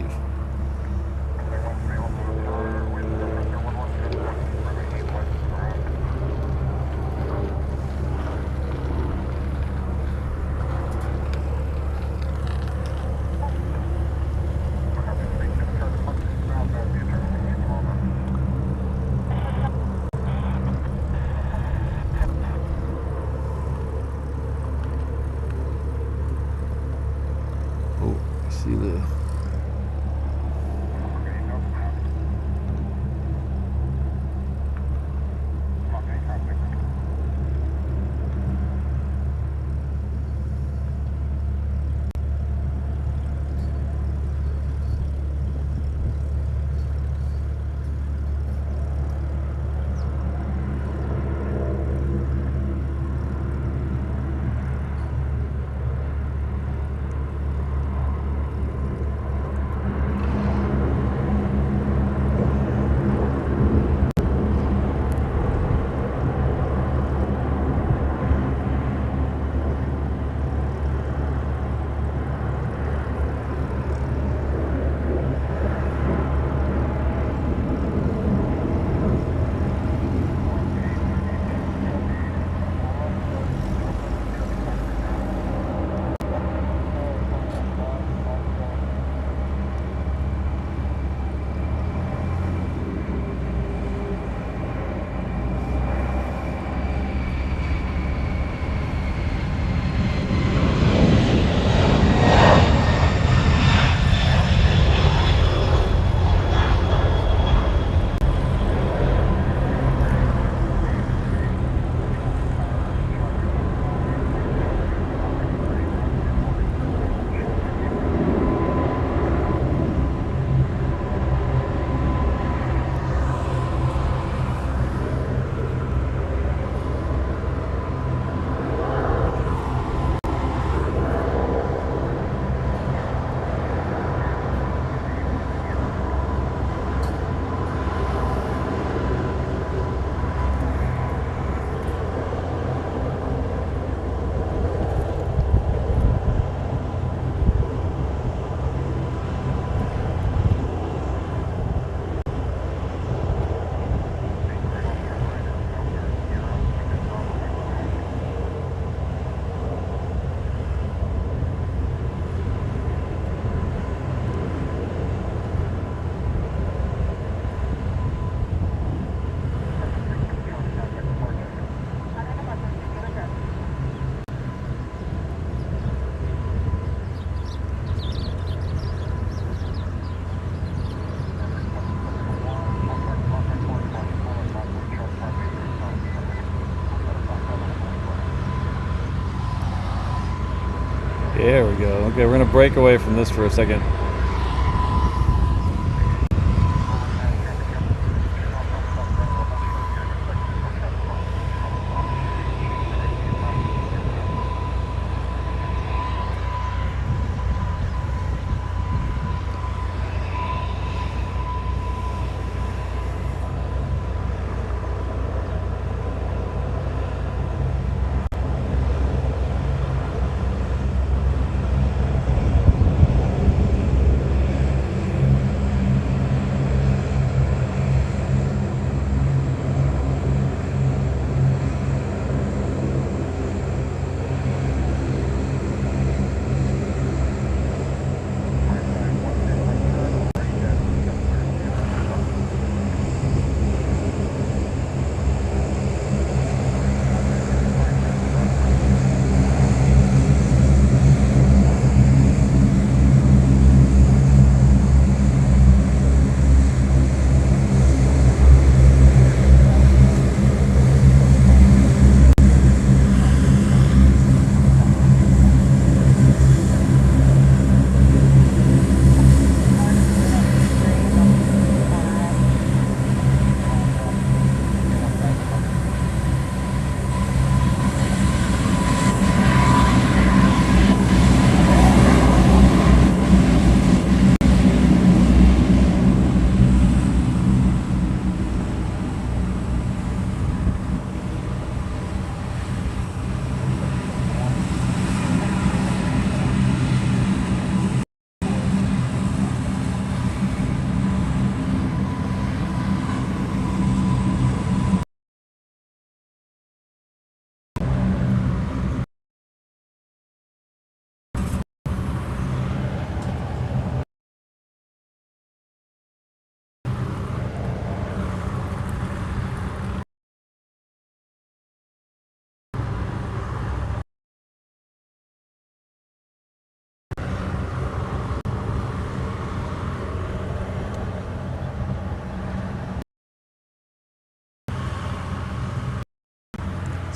There we go. Okay, we're gonna break away from this for a second.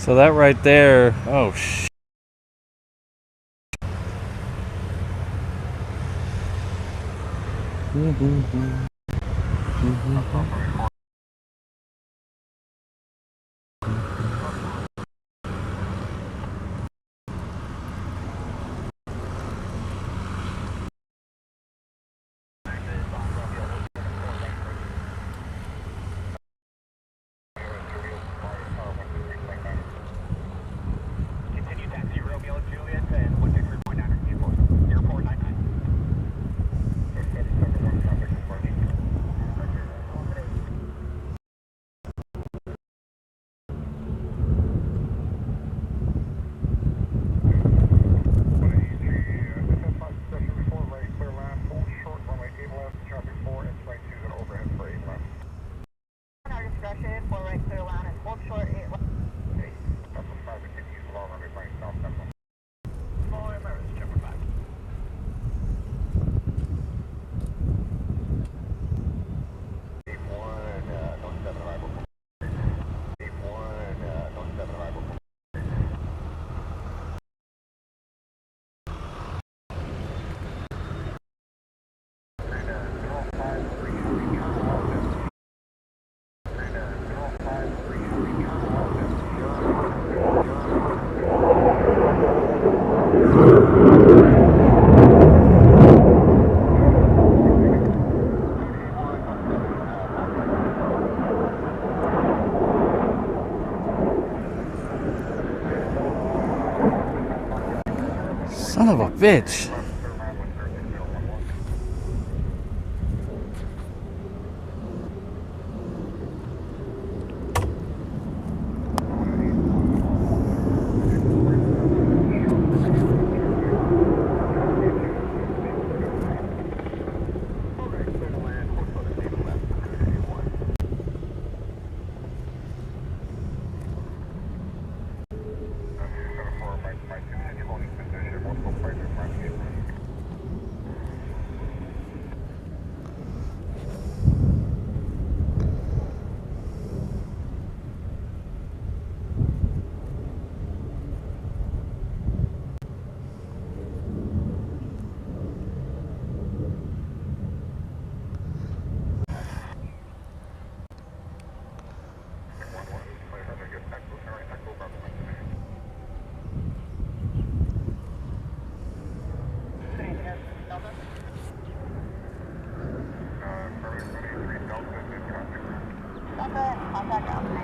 So that right there, oh shit. Son of a bitch. contact after